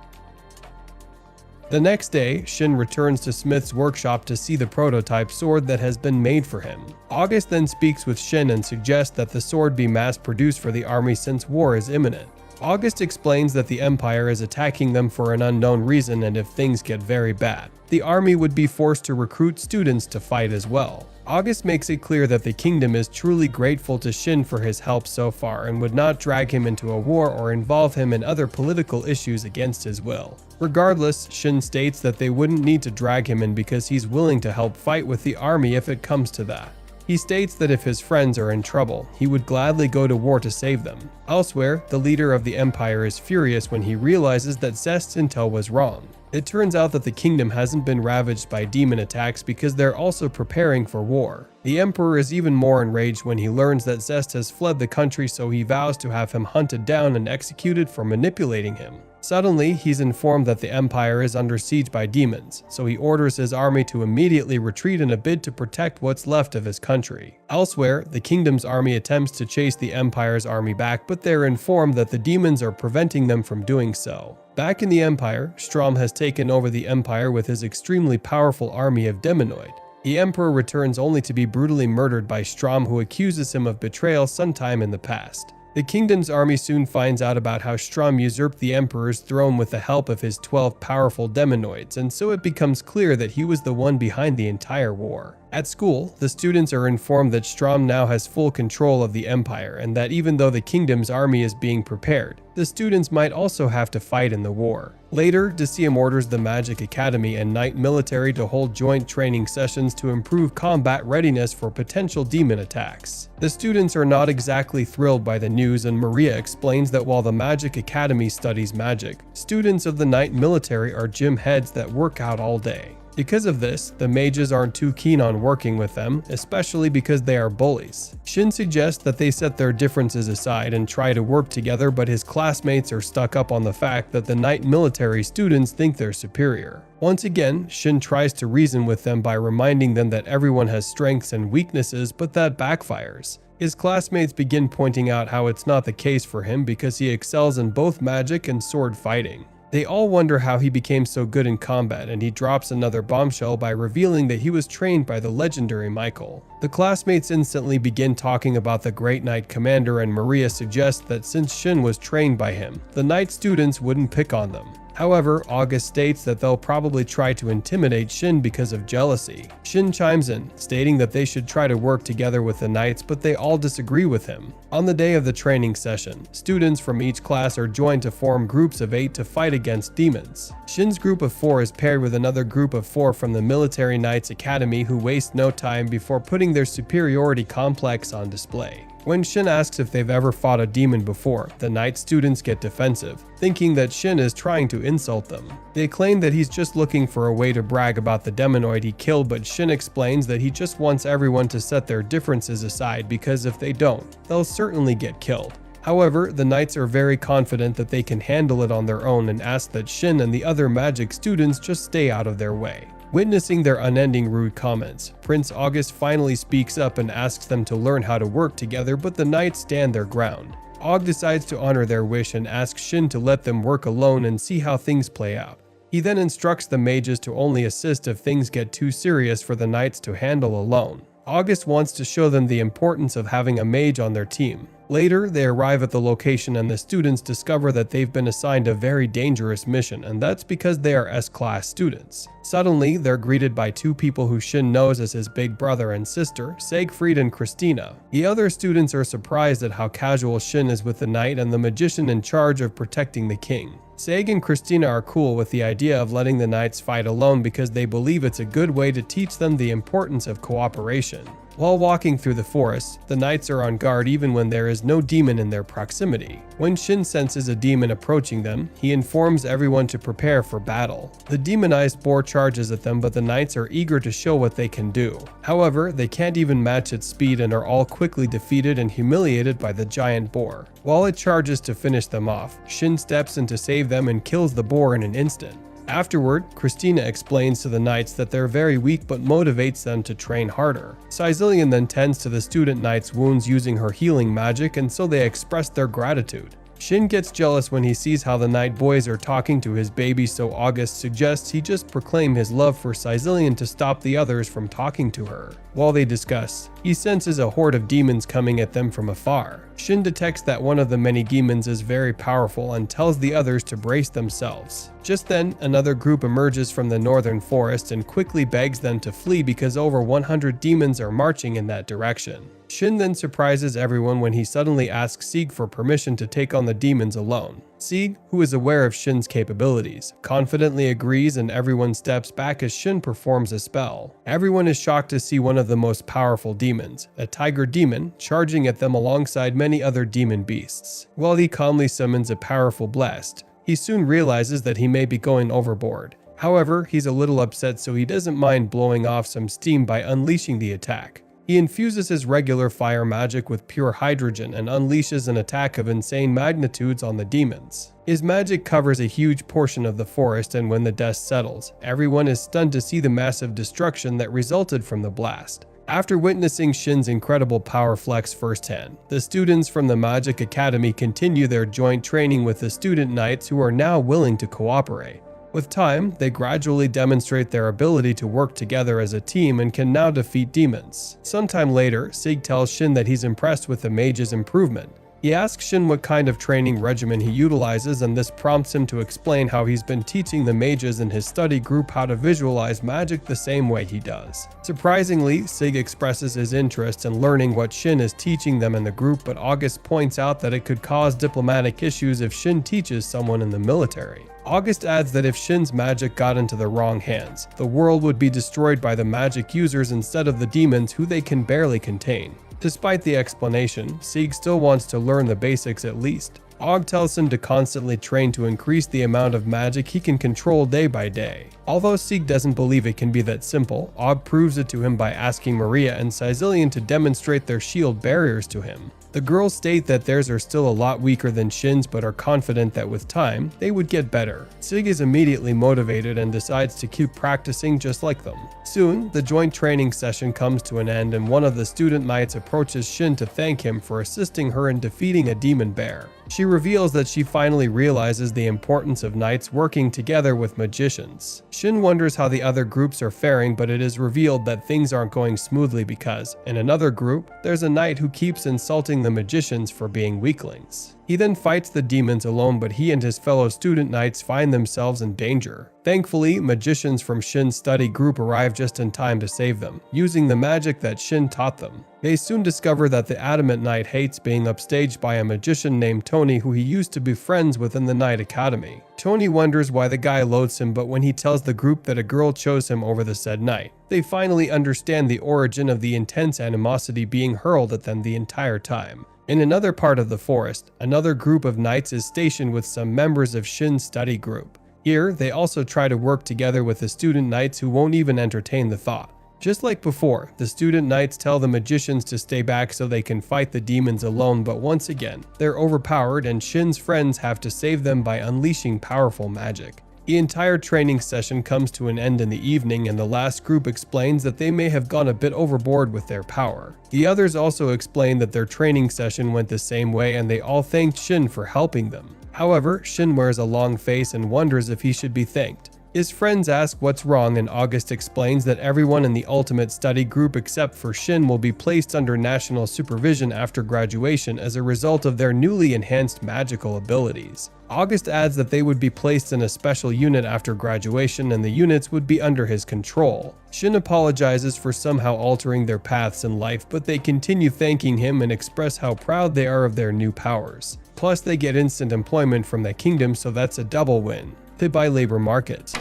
The next day, Shin returns to Smith's workshop to see the prototype sword that has been made for him. August then speaks with Shin and suggests that the sword be mass-produced for the army since war is imminent. August explains that the Empire is attacking them for an unknown reason, and if things get very bad, the army would be forced to recruit students to fight as well. August makes it clear that the kingdom is truly grateful to Shin for his help so far and would not drag him into a war or involve him in other political issues against his will. Regardless, Shin states that they wouldn't need to drag him in because he's willing to help fight with the army if it comes to that. He states that if his friends are in trouble, he would gladly go to war to save them. Elsewhere, the leader of the Empire is furious when he realizes that Zest's intel was wrong. It turns out that the kingdom hasn't been ravaged by demon attacks because they're also preparing for war. The Emperor is even more enraged when he learns that Zest has fled the country, so he vows to have him hunted down and executed for manipulating him. Suddenly, he's informed that the Empire is under siege by demons, so he orders his army to immediately retreat in a bid to protect what's left of his country. Elsewhere, the kingdom's army attempts to chase the Empire's army back, but they're informed that the demons are preventing them from doing so. Back in the Empire, Strom has taken over the Empire with his extremely powerful army of Demonoid. The Emperor returns only to be brutally murdered by Strom, who accuses him of betrayal sometime in the past. The kingdom's army soon finds out about how Strom usurped the Emperor's throne with the help of his 12 powerful Demonoids, and so it becomes clear that he was the one behind the entire war. At school, the students are informed that Strom now has full control of the Empire, and that even though the kingdom's army is being prepared, the students might also have to fight in the war. Later, Decium orders the Magic Academy and Knight Military to hold joint training sessions to improve combat readiness for potential demon attacks. The students are not exactly thrilled by the news, and Maria explains that while the Magic Academy studies magic, students of the Knight Military are gym heads that work out all day. Because of this, the mages aren't too keen on working with them, especially because they are bullies. Shin suggests that they set their differences aside and try to work together, but his classmates are stuck up on the fact that the Knight Military students think they're superior. Once again, Shin tries to reason with them by reminding them that everyone has strengths and weaknesses, but that backfires. His classmates begin pointing out how it's not the case for him because he excels in both magic and sword fighting. They all wonder how he became so good in combat, and he drops another bombshell by revealing that he was trained by the legendary Michael. The classmates instantly begin talking about the Great Knight Commander, and Maria suggests that since Shin was trained by him, the Knight students wouldn't pick on them. However, August states that they'll probably try to intimidate Shin because of jealousy. Shin chimes in, stating that they should try to work together with the knights, but they all disagree with him. On the day of the training session, students from each class are joined to form groups of 8 to fight against demons. Shin's group of 4 is paired with another group of 4 from the Military Knights Academy who waste no time before putting their superiority complex on display. When Shin asks if they've ever fought a demon before, the knight students get defensive, thinking that Shin is trying to insult them. They claim that he's just looking for a way to brag about the demonoid he killed, but Shin explains that he just wants everyone to set their differences aside because if they don't, they'll certainly get killed. However, the knights are very confident that they can handle it on their own and ask that Shin and the other magic students just stay out of their way. Witnessing their unending rude comments, Prince August finally speaks up and asks them to learn how to work together, but the knights stand their ground. Og decides to honor their wish and asks Shin to let them work alone and see how things play out. He then instructs the mages to only assist if things get too serious for the knights to handle alone. August wants to show them the importance of having a mage on their team. Later, they arrive at the location and the students discover that they've been assigned a very dangerous mission, and that's because they are S-class students. Suddenly, they're greeted by 2 people who Shin knows as his big brother and sister, Siegfried and Christina. The other students are surprised at how casual Shin is with the knight and the magician in charge of protecting the king. Seg and Christina are cool with the idea of letting the knights fight alone because they believe it's a good way to teach them the importance of cooperation. While walking through the forest, the knights are on guard even when there is no demon in their proximity. When Shin senses a demon approaching them, he informs everyone to prepare for battle. The demonized boar charges at them, but the knights are eager to show what they can do. However, they can't even match its speed and are all quickly defeated and humiliated by the giant boar. While it charges to finish them off, Shin steps in to save them and kills the boar in an instant. Afterward, Christina explains to the knights that they're very weak but motivates them to train harder. Sicilian then tends to the student knight's wounds using her healing magic, and so they express their gratitude. Shin gets jealous when he sees how the knight boys are talking to his baby, so August suggests he just proclaim his love for Sicilian to stop the others from talking to her. While they discuss, he senses a horde of demons coming at them from afar. Shin detects that one of the many demons is very powerful and tells the others to brace themselves. Just then, another group emerges from the northern forest and quickly begs them to flee because over 100 demons are marching in that direction. Shin then surprises everyone when he suddenly asks Sieg for permission to take on the demons alone. Sieg, who is aware of Shin's capabilities, confidently agrees and everyone steps back as Shin performs a spell. Everyone is shocked to see one of the most powerful demons, a tiger demon, charging at them alongside many other demon beasts. While he calmly summons a powerful blast, he soon realizes that he may be going overboard. However, he's a little upset, so he doesn't mind blowing off some steam by unleashing the attack. He infuses his regular fire magic with pure hydrogen and unleashes an attack of insane magnitudes on the demons. His magic covers a huge portion of the forest, and when the dust settles, everyone is stunned to see the massive destruction that resulted from the blast. After witnessing Shin's incredible power flex firsthand, the students from the Magic Academy continue their joint training with the student knights who are now willing to cooperate. With time, they gradually demonstrate their ability to work together as a team and can now defeat demons. Sometime later, Sieg tells Shin that he's impressed with the mage's improvement. He asks Shin what kind of training regimen he utilizes, and this prompts him to explain how he's been teaching the mages in his study group how to visualize magic the same way he does. Surprisingly, Sieg expresses his interest in learning what Shin is teaching them in the group, but August points out that it could cause diplomatic issues if Shin teaches someone in the military. August adds that if Shin's magic got into the wrong hands, the world would be destroyed by the magic users instead of the demons who they can barely contain. Despite the explanation, Sieg still wants to learn the basics at least. Og tells him to constantly train to increase the amount of magic he can control day by day. Although Sieg doesn't believe it can be that simple, Og proves it to him by asking Maria and Sicilian to demonstrate their shield barriers to him. The girls state that theirs are still a lot weaker than Shin's, but are confident that with time, they would get better. Sieg is immediately motivated and decides to keep practicing just like them. Soon, the joint training session comes to an end, and one of the student knights approaches Shin to thank him for assisting her in defeating a demon bear. She reveals that she finally realizes the importance of knights working together with magicians. Shin wonders how the other groups are faring, but it is revealed that things aren't going smoothly because, in another group, there's a knight who keeps insulting the magicians for being weaklings. He then fights the demons alone, but he and his fellow student knights find themselves in danger. Thankfully, magicians from Shin's study group arrive just in time to save them, using the magic that Shin taught them. They soon discover that the Adamant Knight hates being upstaged by a magician named Tony, who he used to be friends with in the Knight Academy. Tony wonders why the guy loathes him, but when he tells the group that a girl chose him over the said knight, they finally understand the origin of the intense animosity being hurled at them the entire time. In another part of the forest, another group of knights is stationed with some members of Shin's study group. Here, they also try to work together with the student knights who won't even entertain the thought. Just like before, the student knights tell the magicians to stay back so they can fight the demons alone, but once again, they're overpowered and Shin's friends have to save them by unleashing powerful magic. The entire training session comes to an end in the evening, and the last group explains that they may have gone a bit overboard with their power. The others also explain that their training session went the same way, and they all thanked Shin for helping them. However, Shin wears a long face and wonders if he should be thanked. His friends ask what's wrong, and August explains that everyone in the ultimate study group except for Shin will be placed under national supervision after graduation as a result of their newly enhanced magical abilities. August adds that they would be placed in a special unit after graduation and the units would be under his control. Shin apologizes for somehow altering their paths in life, but they continue thanking him and express how proud they are of their new powers. Plus, they get instant employment from the kingdom, so that's a double win. They buy labor markets.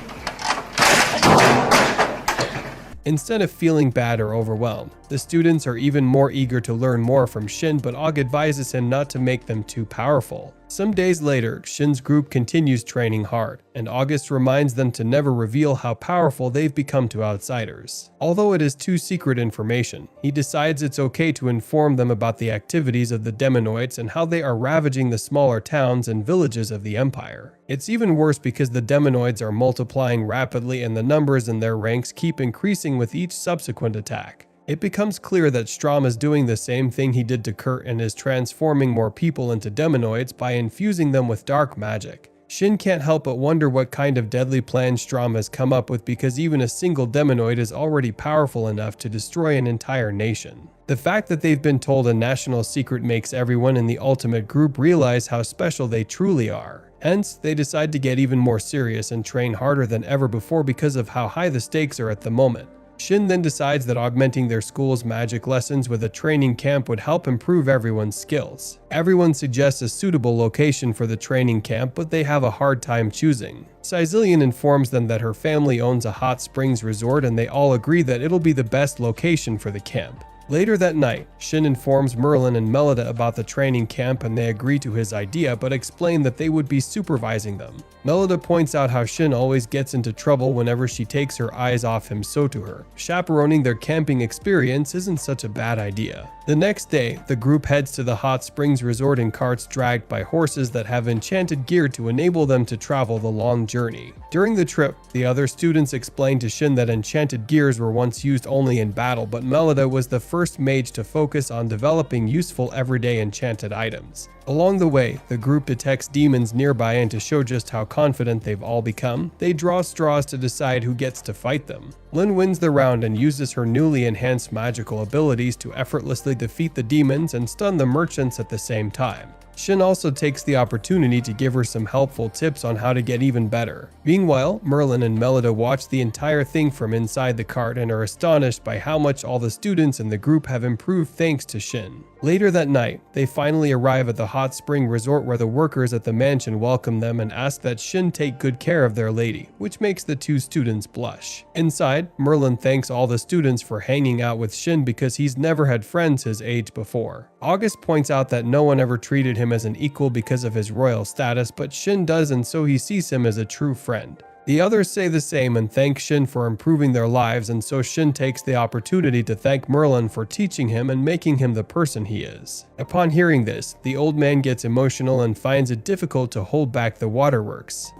Instead of feeling bad or overwhelmed, the students are even more eager to learn more from Shin, but Og advises him not to make them too powerful. Some days later, Shin's group continues training hard, and August reminds them to never reveal how powerful they've become to outsiders. Although it is too secret information, he decides it's okay to inform them about the activities of the demonoids and how they are ravaging the smaller towns and villages of the Empire. It's even worse because the demonoids are multiplying rapidly and the numbers in their ranks keep increasing with each subsequent attack. It becomes clear that Strom is doing the same thing he did to Kurt and is transforming more people into demonoids by infusing them with dark magic. Shin can't help but wonder what kind of deadly plan Strom has come up with, because even a single demonoid is already powerful enough to destroy an entire nation. The fact that they've been told a national secret makes everyone in the ultimate group realize how special they truly are. Hence, they decide to get even more serious and train harder than ever before because of how high the stakes are at the moment. Shin then decides that augmenting their school's magic lessons with a training camp would help improve everyone's skills. Everyone suggests a suitable location for the training camp, but they have a hard time choosing. Sizillion informs them that her family owns a hot springs resort, and they all agree that it'll be the best location for the camp. Later that night, Shin informs Merlin and Melida about the training camp and they agree to his idea, but explain that they would be supervising them. Melida points out how Shin always gets into trouble whenever she takes her eyes off him, so to her, chaperoning their camping experience isn't such a bad idea. The next day, the group heads to the hot springs resort in carts dragged by horses that have enchanted gear to enable them to travel the long journey. During the trip, the other students explained to Shin that enchanted gears were once used only in battle, but Melida was the first mage to focus on developing useful everyday enchanted items. Along the way, the group detects demons nearby, and to show just how confident they've all become, they draw straws to decide who gets to fight them. Lin wins the round and uses her newly enhanced magical abilities to effortlessly defeat the demons and stun the merchants at the same time. Shin also takes the opportunity to give her some helpful tips on how to get even better. Meanwhile, Merlin and Melida watch the entire thing from inside the cart and are astonished by how much all the students in the group have improved thanks to Shin. Later that night, they finally arrive at the hot spring resort where the workers at the mansion welcome them and ask that Shin take good care of their lady, which makes the two students blush. Inside, Merlin thanks all the students for hanging out with Shin because he's never had friends his age before. August points out that no one ever treated him as an equal because of his royal status, but Shin does, and so he sees him as a true friend. The others say the same and thank Shin for improving their lives, and so Shin takes the opportunity to thank Merlin for teaching him and making him the person he is. Upon hearing this, the old man gets emotional and finds it difficult to hold back the waterworks.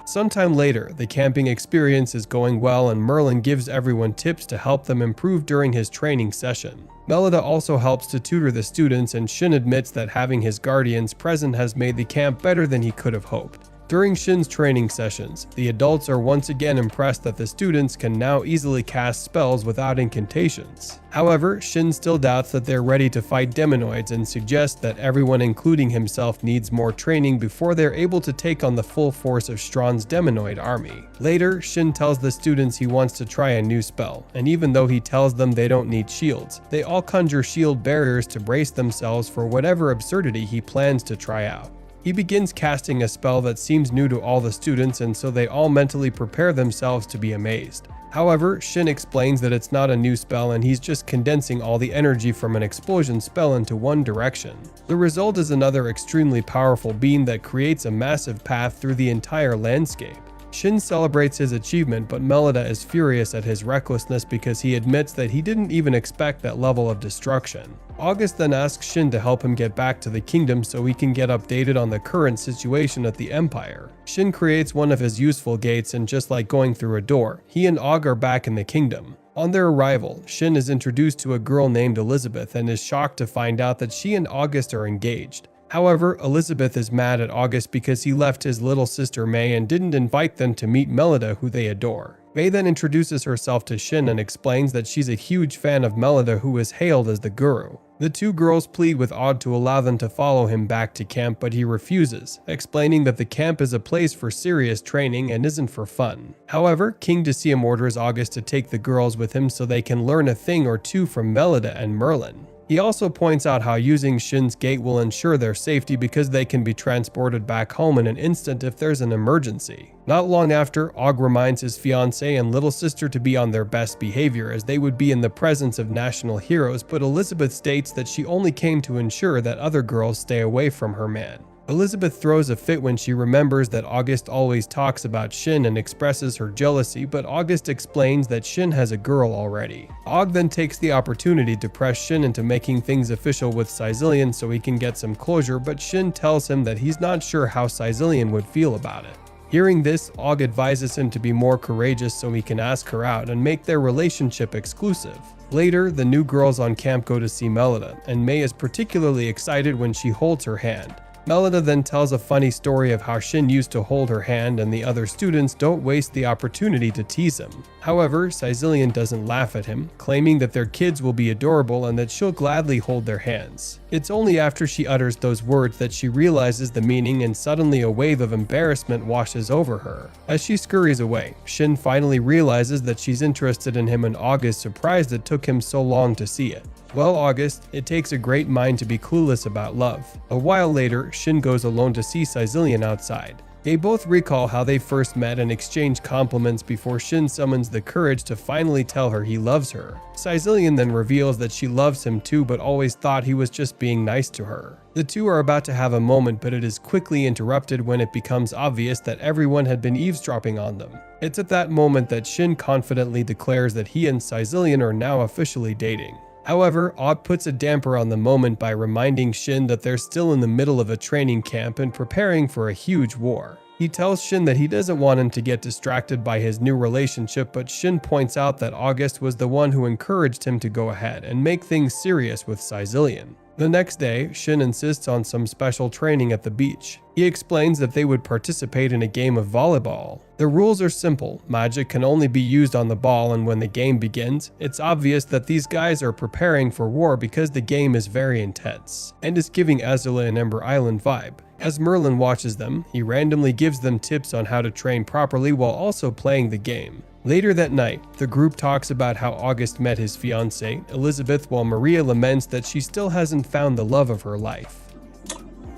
Sometime later, the camping experience is going well and Merlin gives everyone tips to help them improve during his training session. Melida also helps to tutor the students, and Shin admits that having his guardians present has made the camp better than he could have hoped. During Shin's training sessions, the adults are once again impressed that the students can now easily cast spells without incantations. However, Shin still doubts that they're ready to fight demonoids and suggests that everyone, including himself, needs more training before they're able to take on the full force of Strahn's demonoid army. Later, Shin tells the students he wants to try a new spell, and even though he tells them they don't need shields, they all conjure shield barriers to brace themselves for whatever absurdity he plans to try out. He begins casting a spell that seems new to all the students, and so they all mentally prepare themselves to be amazed. However, Shin explains that it's not a new spell and he's just condensing all the energy from an explosion spell into one direction. The result is another extremely powerful beam that creates a massive path through the entire landscape. Shin celebrates his achievement, but Melida is furious at his recklessness because he admits that he didn't even expect that level of destruction. August then asks Shin to help him get back to the kingdom so he can get updated on the current situation at the Empire. Shin creates one of his useful gates, and just like going through a door, he and Aug are back in the kingdom. On their arrival, Shin is introduced to a girl named Elizabeth and is shocked to find out that she and August are engaged. However, Elizabeth is mad at August because he left his little sister May and didn't invite them to meet Melida, who they adore. May then introduces herself to Shin and explains that she's a huge fan of Melida, who is hailed as the guru. The two girls plead with Aug to allow them to follow him back to camp, but he refuses, explaining that the camp is a place for serious training and isn't for fun. However, King Decium orders August to take the girls with him so they can learn a thing or two from Melida and Merlin. He also points out how using Shin's gate will ensure their safety because they can be transported back home in an instant if there's an emergency. Not long after, Aug reminds his fiancée and little sister to be on their best behavior as they would be in the presence of national heroes, but Elizabeth states that she only came to ensure that other girls stay away from her man. Elizabeth throws a fit when she remembers that August always talks about Shin and expresses her jealousy, but August explains that Shin has a girl already. Aug then takes the opportunity to press Shin into making things official with Caecilian so he can get some closure, but Shin tells him that he's not sure how Caecilian would feel about it. Hearing this, Aug advises him to be more courageous so he can ask her out and make their relationship exclusive. Later, the new girls on camp go to see Melida, and May is particularly excited when she holds her hand. Melida then tells a funny story of how Shin used to hold her hand and the other students don't waste the opportunity to tease him. However, Caecilian doesn't laugh at him, claiming that their kids will be adorable and that she'll gladly hold their hands. It's only after she utters those words that she realizes the meaning, and suddenly a wave of embarrassment washes over her. As she scurries away, Shin finally realizes that she's interested in him, and Aug is surprised it took him so long to see it. Well, August, it takes a great mind to be clueless about love. A while later, Shin goes alone to see Caecilian outside. They both recall how they first met and exchange compliments before Shin summons the courage to finally tell her he loves her. Caecilian then reveals that she loves him too, but always thought he was just being nice to her. The two are about to have a moment, but it is quickly interrupted when it becomes obvious that everyone had been eavesdropping on them. It's at that moment that Shin confidently declares that he and Caecilian are now officially dating. However, Aug puts a damper on the moment by reminding Shin that they're still in the middle of a training camp and preparing for a huge war. He tells Shin that he doesn't want him to get distracted by his new relationship, but Shin points out that August was the one who encouraged him to go ahead and make things serious with Caecilian. The next day, Shin insists on some special training at the beach. He explains that they would participate in a game of volleyball. The rules are simple. Magic can only be used on the ball, and when the game begins, it's obvious that these guys are preparing for war because the game is very intense, and is giving Azula and Ember Island vibe. As Merlin watches them, he randomly gives them tips on how to train properly while also playing the game. Later that night, the group talks about how August met his fiancée, Elizabeth, while Maria laments that she still hasn't found the love of her life.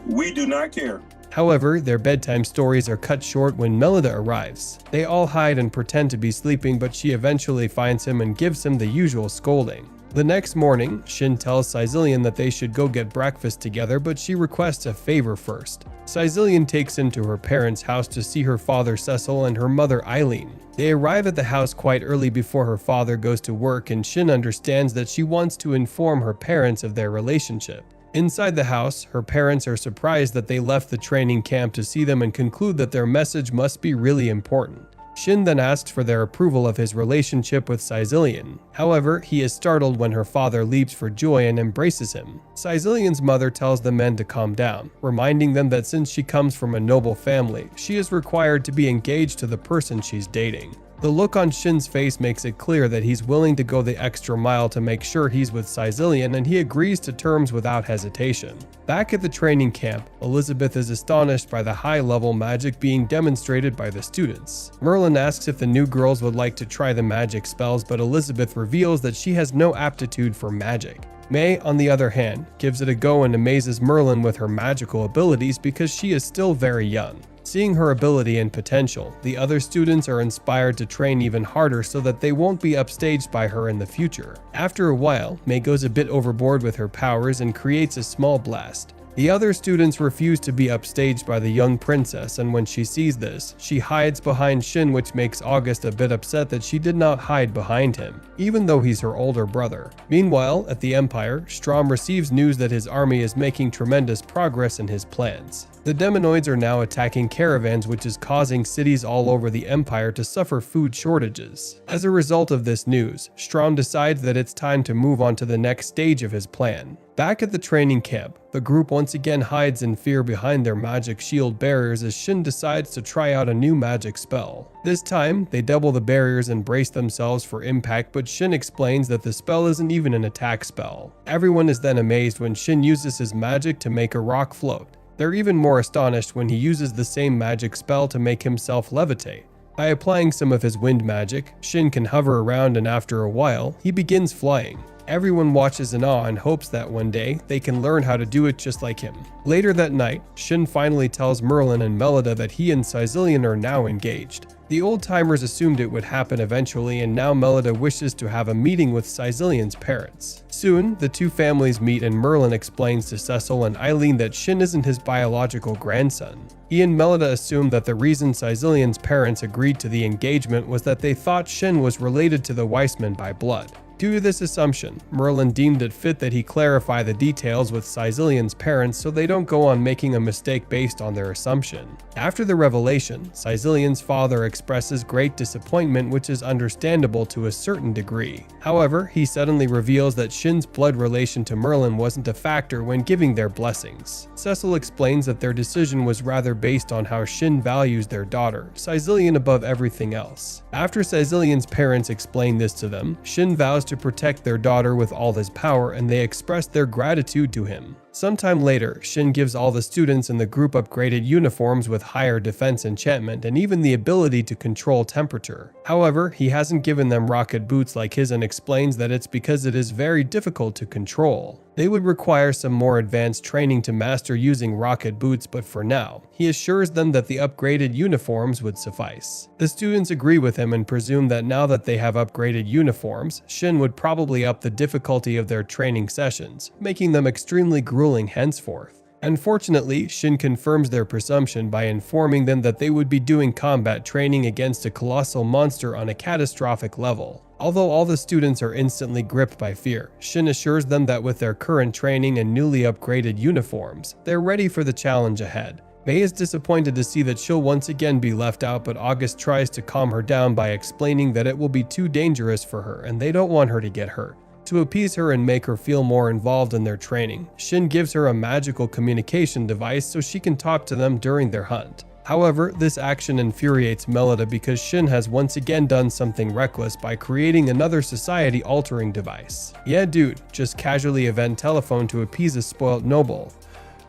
We do not care. However, their bedtime stories are cut short when Melida arrives. They all hide and pretend to be sleeping, but she eventually finds him and gives him the usual scolding. The next morning, Shin tells Caecilian that they should go get breakfast together, but she requests a favor first. Caecilian takes him to her parents' house to see her father Cecil and her mother Eileen. They arrive at the house quite early before her father goes to work, and Shin understands that she wants to inform her parents of their relationship. Inside the house, her parents are surprised that they left the training camp to see them and conclude that their message must be really important. Shin then asks for their approval of his relationship with Caecilian. However, he is startled when her father leaps for joy and embraces him. Caecilian's mother tells the men to calm down, reminding them that since she comes from a noble family, she is required to be engaged to the person she's dating. The look on Shin's face makes it clear that he's willing to go the extra mile to make sure he's with Caecilian, and he agrees to terms without hesitation. Back at the training camp, Elizabeth is astonished by the high-level magic being demonstrated by the students. Merlin asks if the new girls would like to try the magic spells, but Elizabeth reveals that she has no aptitude for magic. May, on the other hand, gives it a go and amazes Merlin with her magical abilities because she is still very young. Seeing her ability and potential, the other students are inspired to train even harder so that they won't be upstaged by her in the future. After a while, May goes a bit overboard with her powers and creates a small blast. The other students refuse to be upstaged by the young princess, and when she sees this, she hides behind Shin, which makes August a bit upset that she did not hide behind him, even though he's her older brother. Meanwhile, at the Empire, Strom receives news that his army is making tremendous progress in his plans. The Demonoids are now attacking caravans, which is causing cities all over the Empire to suffer food shortages. As a result of this news, Strom decides that it's time to move on to the next stage of his plan. Back at the training camp, the group once again hides in fear behind their magic shield barriers as Shin decides to try out a new magic spell. This time, they double the barriers and brace themselves for impact, but Shin explains that the spell isn't even an attack spell. Everyone is then amazed when Shin uses his magic to make a rock float. They're even more astonished when he uses the same magic spell to make himself levitate. By applying some of his wind magic, Shin can hover around, and after a while, he begins flying. Everyone watches in awe and hopes that one day they can learn how to do it just like him. Later that night, Shin finally tells Merlin and Melida that he and Caecilian are now engaged. The old-timers assumed it would happen eventually, and now Melida wishes to have a meeting with Caecilian's parents. Soon, the two families meet and Merlin explains to Cecil and Eileen that Shin isn't his biological grandson. He and Melida assumed that the reason Caecilian's parents agreed to the engagement was that they thought Shin was related to the Weissman by blood. Due to this assumption, Merlin deemed it fit that he clarify the details with Caecilian's parents so they don't go on making a mistake based on their assumption. After the revelation, Caecilian's father expresses great disappointment, which is understandable to a certain degree. However, he suddenly reveals that Shin's blood relation to Merlin wasn't a factor when giving their blessings. Cecil explains that their decision was rather based on how Shin values their daughter, Caecilian above everything else. After Caecilian's parents explain this to them, Shin vows to protect their daughter with all his power, and they express their gratitude to him. Sometime later, Shin gives all the students in the group upgraded uniforms with higher defense enchantment and even the ability to control temperature. However, he hasn't given them rocket boots like his and explains that it's because it is very difficult to control. They would require some more advanced training to master using rocket boots, but for now, he assures them that the upgraded uniforms would suffice. The students agree with him and presume that now that they have upgraded uniforms, Shin would probably up the difficulty of their training sessions, making them extremely grueling henceforth. Unfortunately, Shin confirms their presumption by informing them that they would be doing combat training against a colossal monster on a catastrophic level. Although all the students are instantly gripped by fear, Shin assures them that with their current training and newly upgraded uniforms, they're ready for the challenge ahead. May is disappointed to see that she'll once again be left out, but August tries to calm her down by explaining that it will be too dangerous for her and they don't want her to get hurt. To appease her and make her feel more involved in their training, Shin gives her a magical communication device so she can talk to them during their hunt. However, this action infuriates Melida because Shin has once again done something reckless by creating another society-altering device. Yeah dude, just casually event telephone to appease a spoilt noble.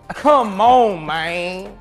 Come on, man.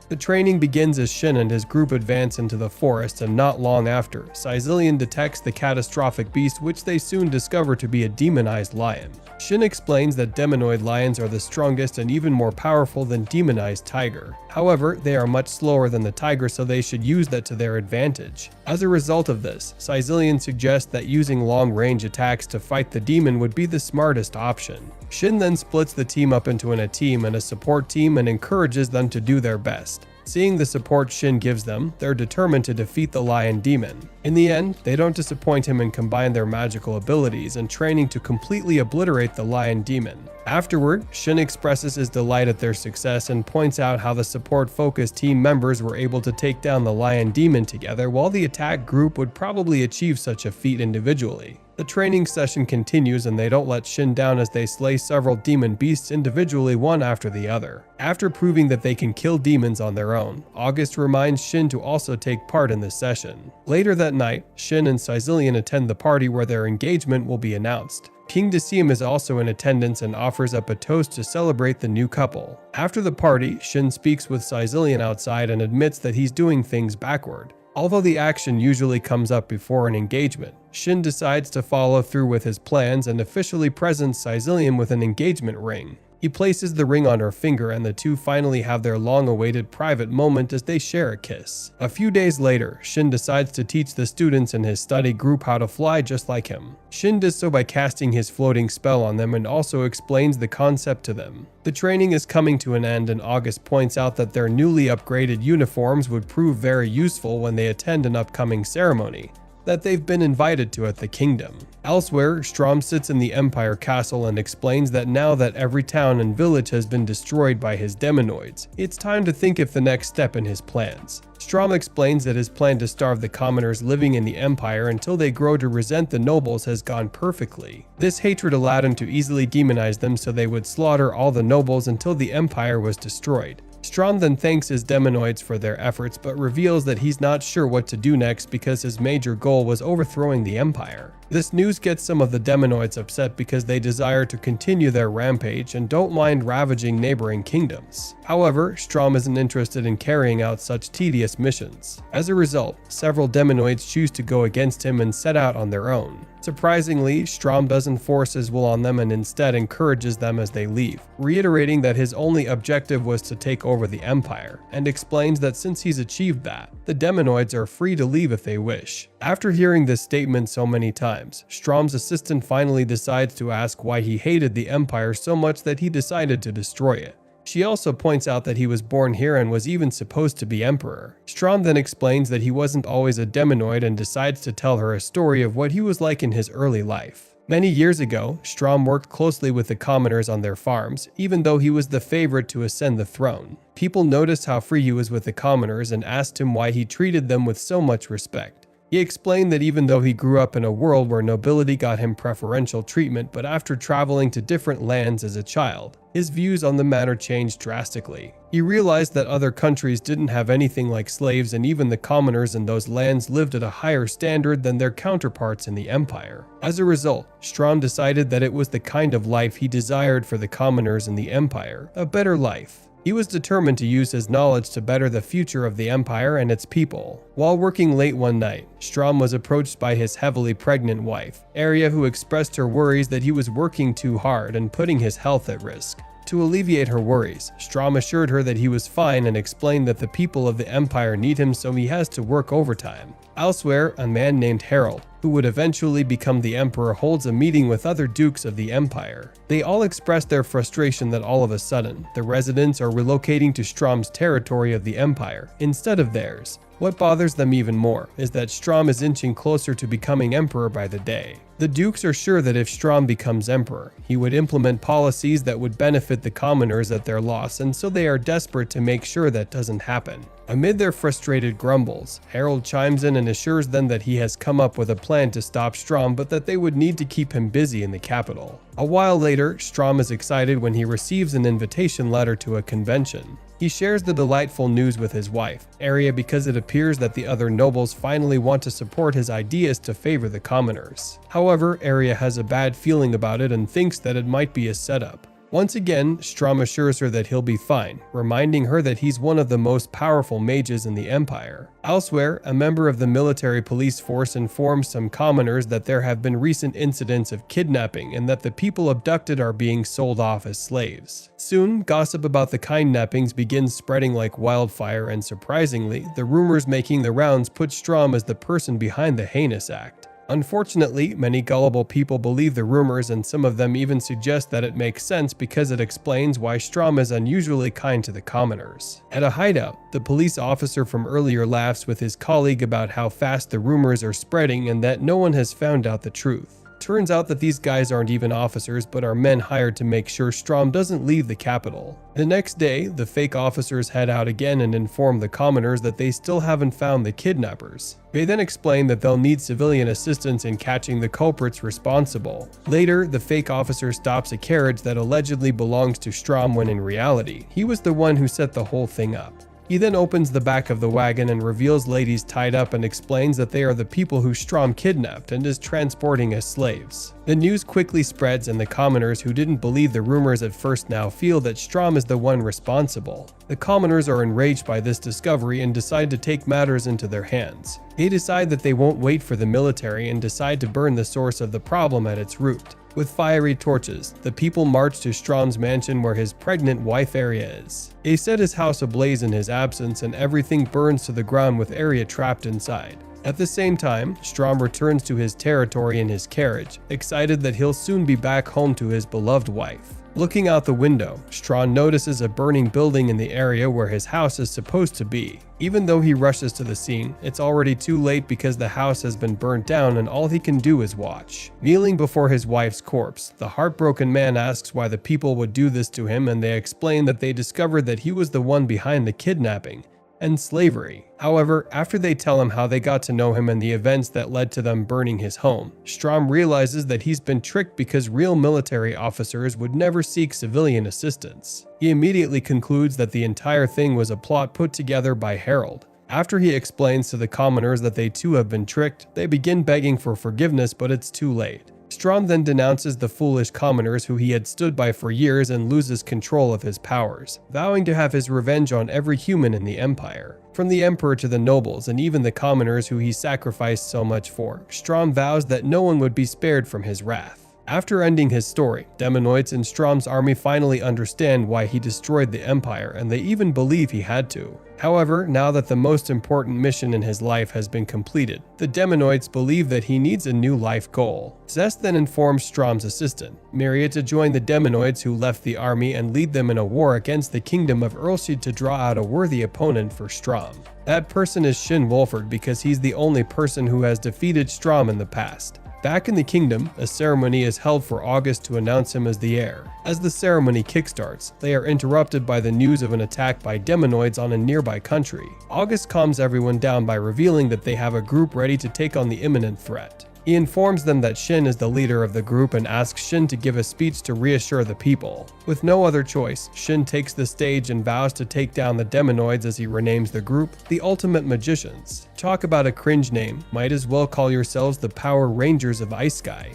The training begins as Shin and his group advance into the forest, and not long after, Caecilian detects the catastrophic beast, which they soon discover to be a demonized lion. Shin explains that demonoid lions are the strongest and even more powerful than demonized tiger. However, they are much slower than the tiger, so they should use that to their advantage. As a result of this, Caecilian suggests that using long-range attacks to fight the demon would be the smartest option. Shin then splits the team up into a team and a support team and encourages them to do their best. Seeing the support Shin gives them, they're determined to defeat the lion demon. In the end, they don't disappoint him and combine their magical abilities and training to completely obliterate the lion demon. Afterward, Shin expresses his delight at their success and points out how the support-focused team members were able to take down the lion demon together while the attack group would probably achieve such a feat individually. The training session continues and they don't let Shin down as they slay several demon beasts individually one after the other. After proving that they can kill demons on their own, August reminds Shin to also take part in this session. Later that night, Shin and Caecilian attend the party where their engagement will be announced. King Decium is also in attendance and offers up a toast to celebrate the new couple. After the party, Shin speaks with Caecilian outside and admits that he's doing things backward. Although the action usually comes up before an engagement, Shin decides to follow through with his plans and officially presents Caecilian with an engagement ring. He places the ring on her finger and the two finally have their long-awaited private moment as they share a kiss. A few days later, Shin decides to teach the students in his study group how to fly just like him. Shin does so by casting his floating spell on them and also explains the concept to them. The training is coming to an end and August points out that their newly upgraded uniforms would prove very useful when they attend an upcoming ceremony that they've been invited to at the kingdom. Elsewhere, Strom sits in the Empire Castle and explains that now that every town and village has been destroyed by his demonoids, it's time to think of the next step in his plans. Strom explains that his plan to starve the commoners living in the Empire until they grow to resent the nobles has gone perfectly. This hatred allowed him to easily demonize them so they would slaughter all the nobles until the Empire was destroyed. Strom then thanks his demonoids for their efforts but reveals that he's not sure what to do next because his major goal was overthrowing the Empire. This news gets some of the demonoids upset because they desire to continue their rampage and don't mind ravaging neighboring kingdoms. However, Strom isn't interested in carrying out such tedious missions. As a result, several demonoids choose to go against him and set out on their own. Surprisingly, Strom doesn't force his will on them and instead encourages them as they leave, reiterating that his only objective was to take over the Empire, and explains that since he's achieved that, the demonoids are free to leave if they wish. After hearing this statement so many times, Strom's assistant finally decides to ask why he hated the Empire so much that he decided to destroy it. She also points out that he was born here and was even supposed to be emperor. Strom then explains that he wasn't always a demonoid and decides to tell her a story of what he was like in his early life. Many years ago, Strom worked closely with the commoners on their farms, even though he was the favorite to ascend the throne. People noticed how free he was with the commoners and asked him why he treated them with so much respect. He explained that even though he grew up in a world where nobility got him preferential treatment, but after traveling to different lands as a child, his views on the matter changed drastically. He realized that other countries didn't have anything like slaves and even the commoners in those lands lived at a higher standard than their counterparts in the Empire. As a result, Strom decided that it was the kind of life he desired for the commoners in the Empire, a better life. He was determined to use his knowledge to better the future of the Empire and its people. While working late one night, Strom was approached by his heavily pregnant wife, Arya, who expressed her worries that he was working too hard and putting his health at risk. To alleviate her worries, Strom assured her that he was fine and explained that the people of the Empire need him so he has to work overtime. Elsewhere, a man named Harold, who would eventually become the emperor, holds a meeting with other dukes of the Empire. They all express their frustration that all of a sudden, the residents are relocating to Strom's territory of the Empire instead of theirs. What bothers them even more is that Strom is inching closer to becoming emperor by the day. The dukes are sure that if Strom becomes emperor, he would implement policies that would benefit the commoners at their loss, and so they are desperate to make sure that doesn't happen. Amid their frustrated grumbles, Harold chimes in and assures them that he has come up with a plan to stop Strom, but that they would need to keep him busy in the capital. A while later, Strom is excited when he receives an invitation letter to a convention. He shares the delightful news with his wife, Arya, because it appears that the other nobles finally want to support his ideas to favor the commoners. However, Arya has a bad feeling about it and thinks that it might be a setup. Once again, Strom assures her that he'll be fine, reminding her that he's one of the most powerful mages in the Empire. Elsewhere, a member of the military police force informs some commoners that there have been recent incidents of kidnapping and that the people abducted are being sold off as slaves. Soon, gossip about the kidnappings begins spreading like wildfire, and surprisingly, the rumors making the rounds put Strom as the person behind the heinous act. Unfortunately, many gullible people believe the rumors, and some of them even suggest that it makes sense because it explains why Strom is unusually kind to the commoners. At a hideout, the police officer from earlier laughs with his colleague about how fast the rumors are spreading and that no one has found out the truth. Turns out that these guys aren't even officers but are men hired to make sure Strom doesn't leave the capital. The next day, the fake officers head out again and inform the commoners that they still haven't found the kidnappers. They then explain that they'll need civilian assistance in catching the culprits responsible. Later, the fake officer stops a carriage that allegedly belongs to Strom when in reality, he was the one who set the whole thing up. He then opens the back of the wagon and reveals ladies tied up and explains that they are the people who Strom kidnapped and is transporting as slaves. The news quickly spreads, and the commoners who didn't believe the rumors at first now feel that Strom is the one responsible. The commoners are enraged by this discovery and decide to take matters into their hands. They decide that they won't wait for the military and decide to burn the source of the problem at its root. With fiery torches, the people march to Strom's mansion where his pregnant wife Arya is. They set his house ablaze in his absence, and everything burns to the ground with Arya trapped inside. At the same time, Strom returns to his territory in his carriage, excited that he'll soon be back home to his beloved wife. Looking out the window, Strom notices a burning building in the area where his house is supposed to be. Even though he rushes to the scene, it's already too late because the house has been burnt down and all he can do is watch. Kneeling before his wife's corpse, the heartbroken man asks why the people would do this to him, and they explain that they discovered that he was the one behind the kidnapping and slavery. However, after they tell him how they got to know him and the events that led to them burning his home, Strom realizes that he's been tricked because real military officers would never seek civilian assistance. He immediately concludes that the entire thing was a plot put together by Harold. After he explains to the commoners that they too have been tricked, they begin begging for forgiveness, but it's too late. Strom then denounces the foolish commoners who he had stood by for years and loses control of his powers, vowing to have his revenge on every human in the Empire. From the Emperor to the nobles and even the commoners who he sacrificed so much for, Strom vows that no one would be spared from his wrath. After ending his story, Demonoids in Strom's army finally understand why he destroyed the Empire, and they even believe he had to. However, now that the most important mission in his life has been completed, the Demonoids believe that he needs a new life goal. Zest then informs Strom's assistant, Myria, to join the Demonoids who left the army and lead them in a war against the kingdom of Earlshire to draw out a worthy opponent for Strom. That person is Shin Wolford because he's the only person who has defeated Strom in the past. Back in the kingdom, a ceremony is held for August to announce him as the heir. As the ceremony kickstarts, they are interrupted by the news of an attack by Demonoids on a nearby country. August calms everyone down by revealing that they have a group ready to take on the imminent threat. He informs them that Shin is the leader of the group and asks Shin to give a speech to reassure the people. With no other choice, Shin takes the stage and vows to take down the Demonoids as he renames the group the Ultimate Magicians. Talk about a cringe name, might as well call yourselves the Power Rangers of Ice Sky.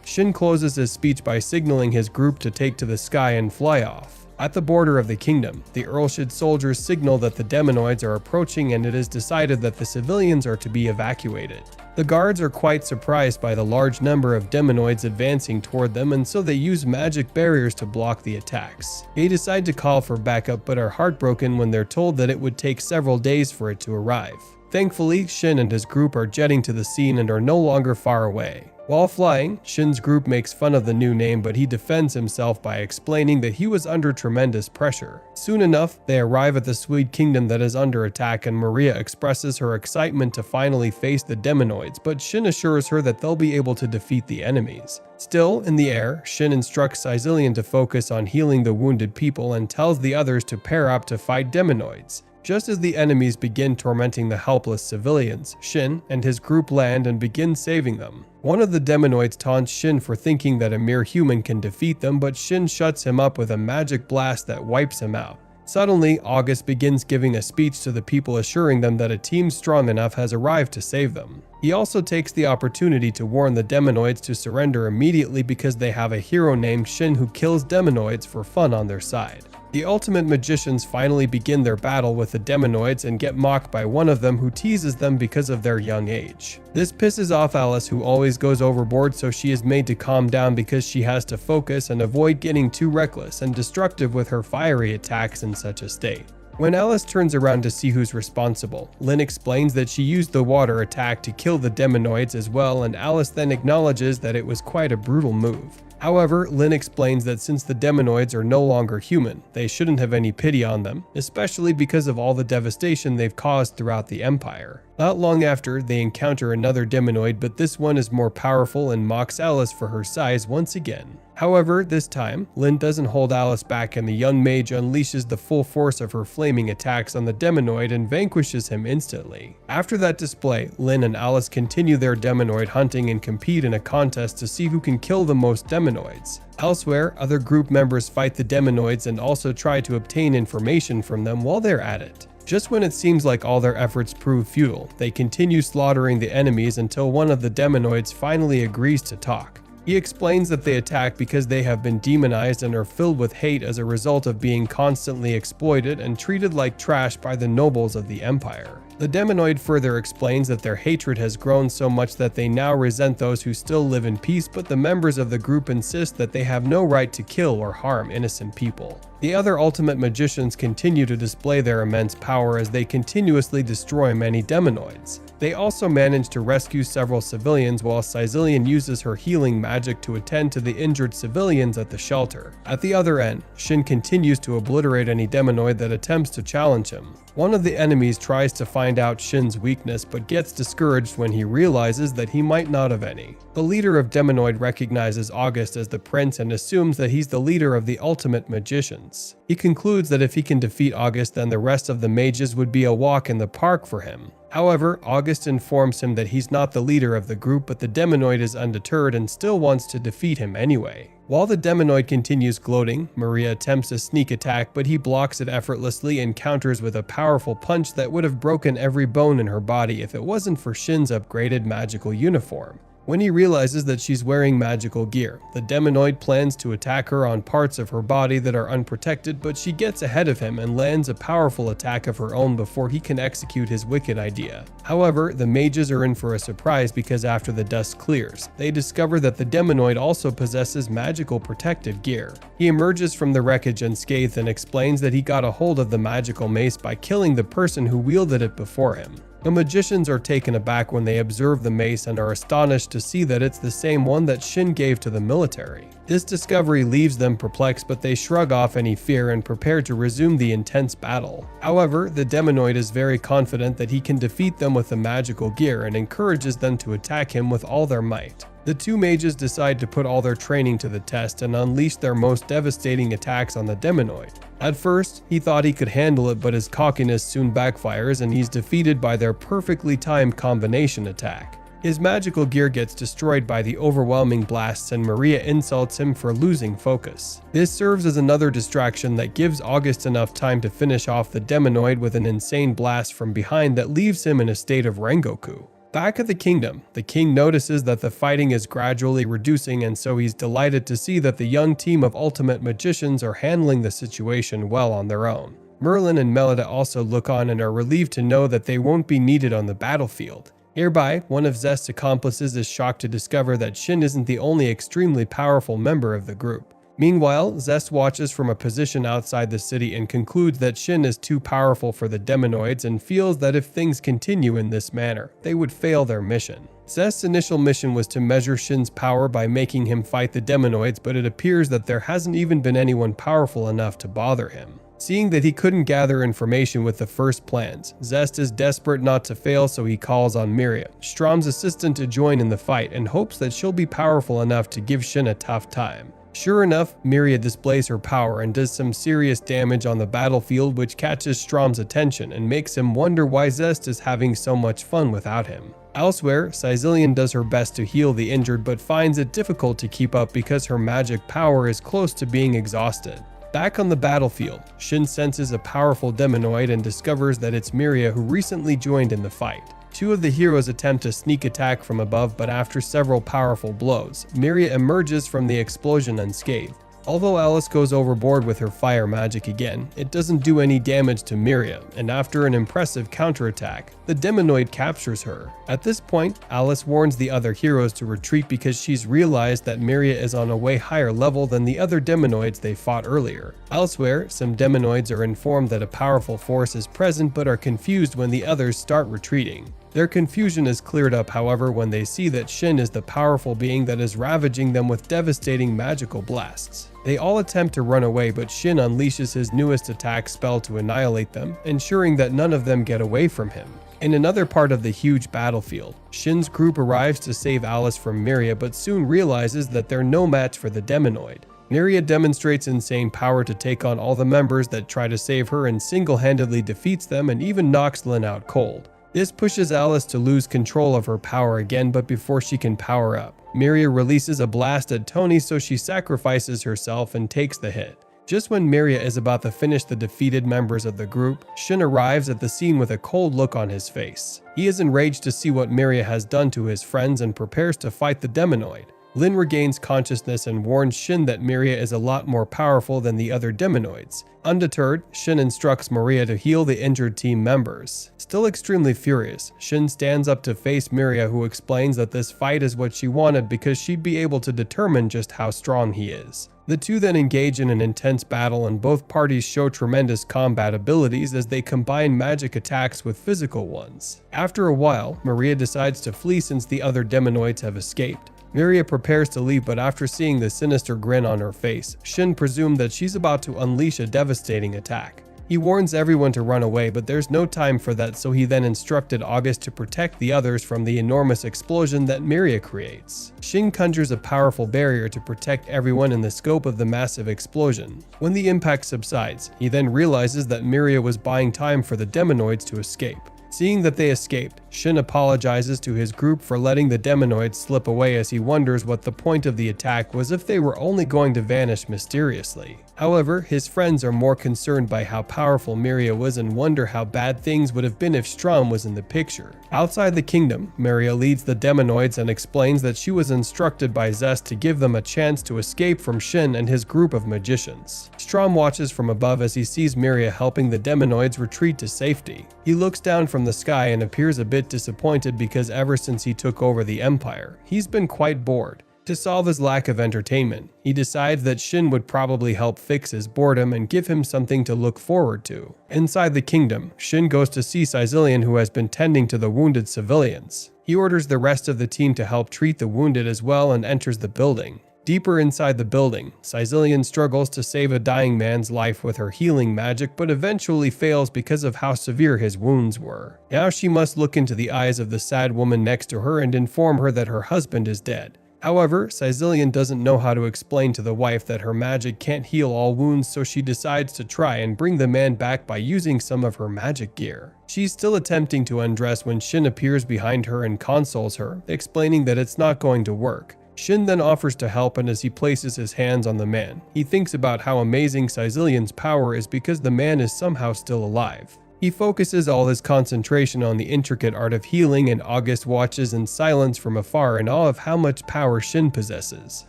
Shin closes his speech by signaling his group to take to the sky and fly off. At the border of the kingdom, the Earlshire soldiers signal that the Demonoids are approaching, and it is decided that the civilians are to be evacuated. The guards are quite surprised by the large number of Demonoids advancing toward them, and so they use magic barriers to block the attacks. They decide to call for backup but are heartbroken when they're told that it would take several days for it to arrive. Thankfully, Shin and his group are jetting to the scene and are no longer far away. While flying, Shin's group makes fun of the new name, but he defends himself by explaining that he was under tremendous pressure. Soon enough, they arrive at the Swede kingdom that is under attack, and Myria expresses her excitement to finally face the Demonoids, but Shin assures her that they'll be able to defeat the enemies. Still, in the air, Shin instructs Sicilian to focus on healing the wounded people and tells the others to pair up to fight Demonoids. Just as the enemies begin tormenting the helpless civilians, Shin and his group land and begin saving them. One of the Demonoids taunts Shin for thinking that a mere human can defeat them, but Shin shuts him up with a magic blast that wipes him out. Suddenly, August begins giving a speech to the people, assuring them that a team strong enough has arrived to save them. He also takes the opportunity to warn the Demonoids to surrender immediately because they have a hero named Shin who kills Demonoids for fun on their side. The Ultimate Magicians finally begin their battle with the Demonoids and get mocked by one of them who teases them because of their young age. This pisses off Alice, who always goes overboard, so she is made to calm down because she has to focus and avoid getting too reckless and destructive with her fiery attacks in such a state. When Alice turns around to see who's responsible, Lynn explains that she used the water attack to kill the demonoids as well, and Alice then acknowledges that it was quite a brutal move. However, Lynn explains that since the demonoids are no longer human, they shouldn't have any pity on them, especially because of all the devastation they've caused throughout the Empire. Not long after, they encounter another demonoid, but this one is more powerful and mocks Alice for her size once again. However, this time, Lynn doesn't hold Alice back and the young mage unleashes the full force of her flaming attacks on the demonoid and vanquishes him instantly. After that display, Lynn and Alice continue their demonoid hunting and compete in a contest to see who can kill the most demonoids. Elsewhere, other group members fight the demonoids and also try to obtain information from them while they're at it. Just when it seems like all their efforts prove futile, they continue slaughtering the enemies until one of the demonoids finally agrees to talk. He explains that they attack because they have been demonized and are filled with hate as a result of being constantly exploited and treated like trash by the nobles of the Empire. The demonoid further explains that their hatred has grown so much that they now resent those who still live in peace, but the members of the group insist that they have no right to kill or harm innocent people. The other ultimate magicians continue to display their immense power as they continuously destroy many demonoids. They also manage to rescue several civilians while Sicilian uses her healing magic to attend to the injured civilians at the shelter. At the other end, Shin continues to obliterate any demonoid that attempts to challenge him. One of the enemies tries to find out Shin's weakness but gets discouraged when he realizes that he might not have any. The leader of Demonoid recognizes August as the prince and assumes that he's the leader of the ultimate magicians. He concludes that if he can defeat August, then the rest of the mages would be a walk in the park for him. However, August informs him that he's not the leader of the group, but the demonoid is undeterred and still wants to defeat him anyway. While the demonoid continues gloating, Maria attempts a sneak attack, but he blocks it effortlessly and counters with a powerful punch that would have broken every bone in her body if it wasn't for Shin's upgraded magical uniform. When he realizes that she's wearing magical gear, the demonoid plans to attack her on parts of her body that are unprotected, but she gets ahead of him and lands a powerful attack of her own before he can execute his wicked idea. However, the mages are in for a surprise because after the dust clears, they discover that the demonoid also possesses magical protective gear. He emerges from the wreckage unscathed and explains that he got a hold of the magical mace by killing the person who wielded it before him. The magicians are taken aback when they observe the mace and are astonished to see that it's the same one that Shin gave to the military. This discovery leaves them perplexed, but they shrug off any fear and prepare to resume the intense battle. However, the demonoid is very confident that he can defeat them with the magical gear and encourages them to attack him with all their might. The two mages decide to put all their training to the test and unleash their most devastating attacks on the demonoid. At first, he thought he could handle it, but his cockiness soon backfires and he's defeated by their perfectly timed combination attack. His magical gear gets destroyed by the overwhelming blasts and Maria insults him for losing focus. This serves as another distraction that gives August enough time to finish off the demonoid with an insane blast from behind that leaves him in a state of Rengoku. Back at the kingdom, the king notices that the fighting is gradually reducing, and so he's delighted to see that the young team of ultimate magicians are handling the situation well on their own. Merlin and Melida also look on and are relieved to know that they won't be needed on the battlefield. Hereby, one of Zest's accomplices is shocked to discover that Shin isn't the only extremely powerful member of the group. Meanwhile, Zest watches from a position outside the city and concludes that Shin is too powerful for the demonoids and feels that if things continue in this manner, they would fail their mission. Zest's initial mission was to measure Shin's power by making him fight the demonoids, but it appears that there hasn't even been anyone powerful enough to bother him. Seeing that he couldn't gather information with the first plans, Zest is desperate not to fail, so he calls on Miriam, Strom's assistant, to join in the fight and hopes that she'll be powerful enough to give Shin a tough time. Sure enough, Miria displays her power and does some serious damage on the battlefield, which catches Strom's attention and makes him wonder why Zest is having so much fun without him. Elsewhere, Sicilian does her best to heal the injured but finds it difficult to keep up because her magic power is close to being exhausted. Back on the battlefield, Shin senses a powerful demonoid and discovers that it's Miria who recently joined in the fight. Two of the heroes attempt a sneak attack from above, but after several powerful blows, Miria emerges from the explosion unscathed. Although Alice goes overboard with her fire magic again, it doesn't do any damage to Miria, and after an impressive counterattack, the demonoid captures her. At this point, Alice warns the other heroes to retreat because she's realized that Miria is on a way higher level than the other demonoids they fought earlier. Elsewhere, some demonoids are informed that a powerful force is present but are confused when the others start retreating. Their confusion is cleared up, however, when they see that Shin is the powerful being that is ravaging them with devastating magical blasts. They all attempt to run away, but Shin unleashes his newest attack spell to annihilate them, ensuring that none of them get away from him. In another part of the huge battlefield, Shin's group arrives to save Alice from Miria, but soon realizes that they're no match for the demonoid. Miria demonstrates insane power to take on all the members that try to save her and single-handedly defeats them and even knocks Lin out cold. This pushes Alice to lose control of her power again, but before she can power up, Miria releases a blast at Tony, so she sacrifices herself and takes the hit. Just when Miria is about to finish the defeated members of the group, Shin arrives at the scene with a cold look on his face. He is enraged to see what Miria has done to his friends and prepares to fight the demonoid. Lin regains consciousness and warns Shin that Miria is a lot more powerful than the other demonoids. Undeterred, Shin instructs Miria to heal the injured team members. Still extremely furious, Shin stands up to face Miria, who explains that this fight is what she wanted because she'd be able to determine just how strong he is. The two then engage in an intense battle, and both parties show tremendous combat abilities as they combine magic attacks with physical ones. After a while, Miria decides to flee since the other demonoids have escaped. Miria prepares to leave, but after seeing the sinister grin on her face, Shin presumes that she's about to unleash a devastating attack. He warns everyone to run away, but there's no time for that, so he then instructed August to protect the others from the enormous explosion that Miria creates. Shin conjures a powerful barrier to protect everyone in the scope of the massive explosion. When the impact subsides, he then realizes that Miria was buying time for the demonoids to escape. Seeing that they escaped, Shin apologizes to his group for letting the demonoids slip away, as he wonders what the point of the attack was if they were only going to vanish mysteriously. However, his friends are more concerned by how powerful Miria was and wonder how bad things would have been if Strom was in the picture. Outside the kingdom, Miria leads the demonoids and explains that she was instructed by Zest to give them a chance to escape from Shin and his group of magicians. Strom watches from above as he sees Miria helping the demonoids retreat to safety. He looks down from the sky and appears a bit disappointed because ever since he took over the empire, he's been quite bored. To solve his lack of entertainment, he decides that Shin would probably help fix his boredom and give him something to look forward to. Inside the kingdom, Shin goes to see Caecilian, who has been tending to the wounded civilians. He orders the rest of the team to help treat the wounded as well and enters the building. Deeper inside the building, Caecilian struggles to save a dying man's life with her healing magic, but eventually fails because of how severe his wounds were. Now she must look into the eyes of the sad woman next to her and inform her that her husband is dead. However, Caecilian doesn't know how to explain to the wife that her magic can't heal all wounds, so she decides to try and bring the man back by using some of her magic gear. She's still attempting to undress when Shin appears behind her and consoles her, explaining that it's not going to work. Shin then offers to help, and as he places his hands on the man, he thinks about how amazing Caecilian's power is because the man is somehow still alive. He focuses all his concentration on the intricate art of healing, and August watches in silence from afar in awe of how much power Shin possesses.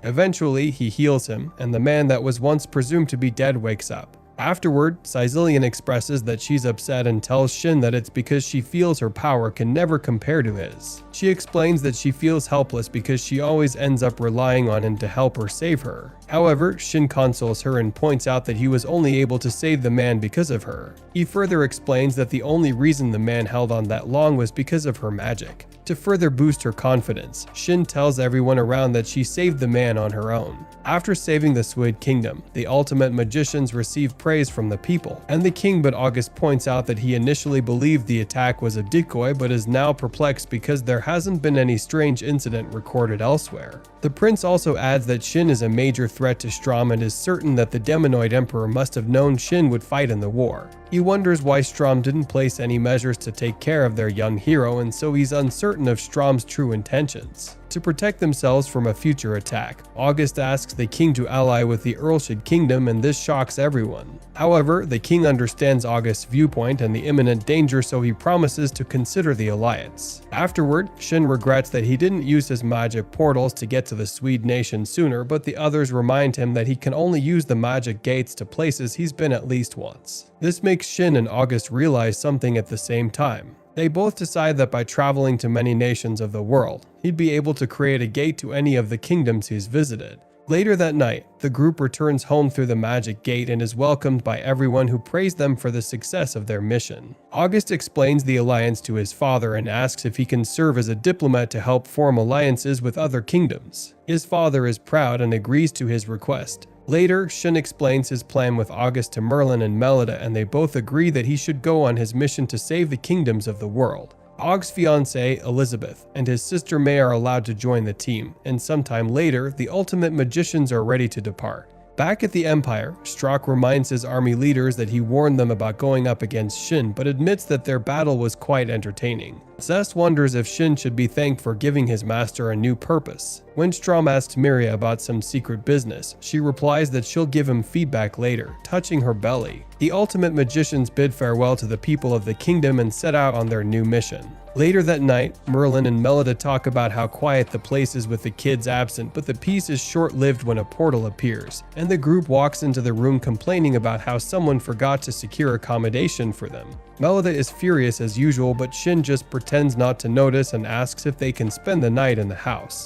Eventually, he heals him, and the man that was once presumed to be dead wakes up. Afterward, Caecilian expresses that she's upset and tells Shin that it's because she feels her power can never compare to his. She explains that she feels helpless because she always ends up relying on him to help or save her. However, Shin consoles her and points out that he was only able to save the man because of her. He further explains that the only reason the man held on that long was because of her magic. To further boost her confidence, Shin tells everyone around that she saved the man on her own. After saving the Sword Kingdom, the ultimate magicians receive praise from the people and the king, but August points out that he initially believed the attack was a decoy but is now perplexed because there hasn't been any strange incident recorded elsewhere. The prince also adds that Shin is a major threat to Strom and is certain that the Demonoid Emperor must have known Shin would fight in the war. He wonders why Strom didn't place any measures to take care of their young hero, and so he's uncertain of Strom's true intentions. to protect themselves from a future attack. August asks the king to ally with the Earlshire kingdom, and this shocks everyone. However, the king understands August's viewpoint and the imminent danger, so he promises to consider the alliance. Afterward, Shin regrets that he didn't use his magic portals to get to the Swede nation sooner, but the others remind him that he can only use the magic gates to places he's been at least once. This makes Shin and August realize something at the same time. They both decide that by traveling to many nations of the world, he'd be able to create a gate to any of the kingdoms he's visited. Later that night, the group returns home through the magic gate and is welcomed by everyone who praise them for the success of their mission. August explains the alliance to his father and asks if he can serve as a diplomat to help form alliances with other kingdoms. His father is proud and agrees to his request. Later, Shin explains his plan with August to Merlin and Melida, and they both agree that he should go on his mission to save the kingdoms of the world. Aug's fiancée, Elizabeth, and his sister May are allowed to join the team, and sometime later, the ultimate magicians are ready to depart. Back at the Empire, Strock reminds his army leaders that he warned them about going up against Shin, but admits that their battle was quite entertaining. Zest wonders if Shin should be thanked for giving his master a new purpose. When Strom asks Miria about some secret business, she replies that she'll give him feedback later, touching her belly. The ultimate magicians bid farewell to the people of the kingdom and set out on their new mission. Later that night, Merlin and Melida talk about how quiet the place is with the kids absent, but the peace is short-lived when a portal appears, and the group walks into the room complaining about how someone forgot to secure accommodation for them. Melida is furious as usual, but Shin just pretends not to notice and asks if they can spend the night in the house.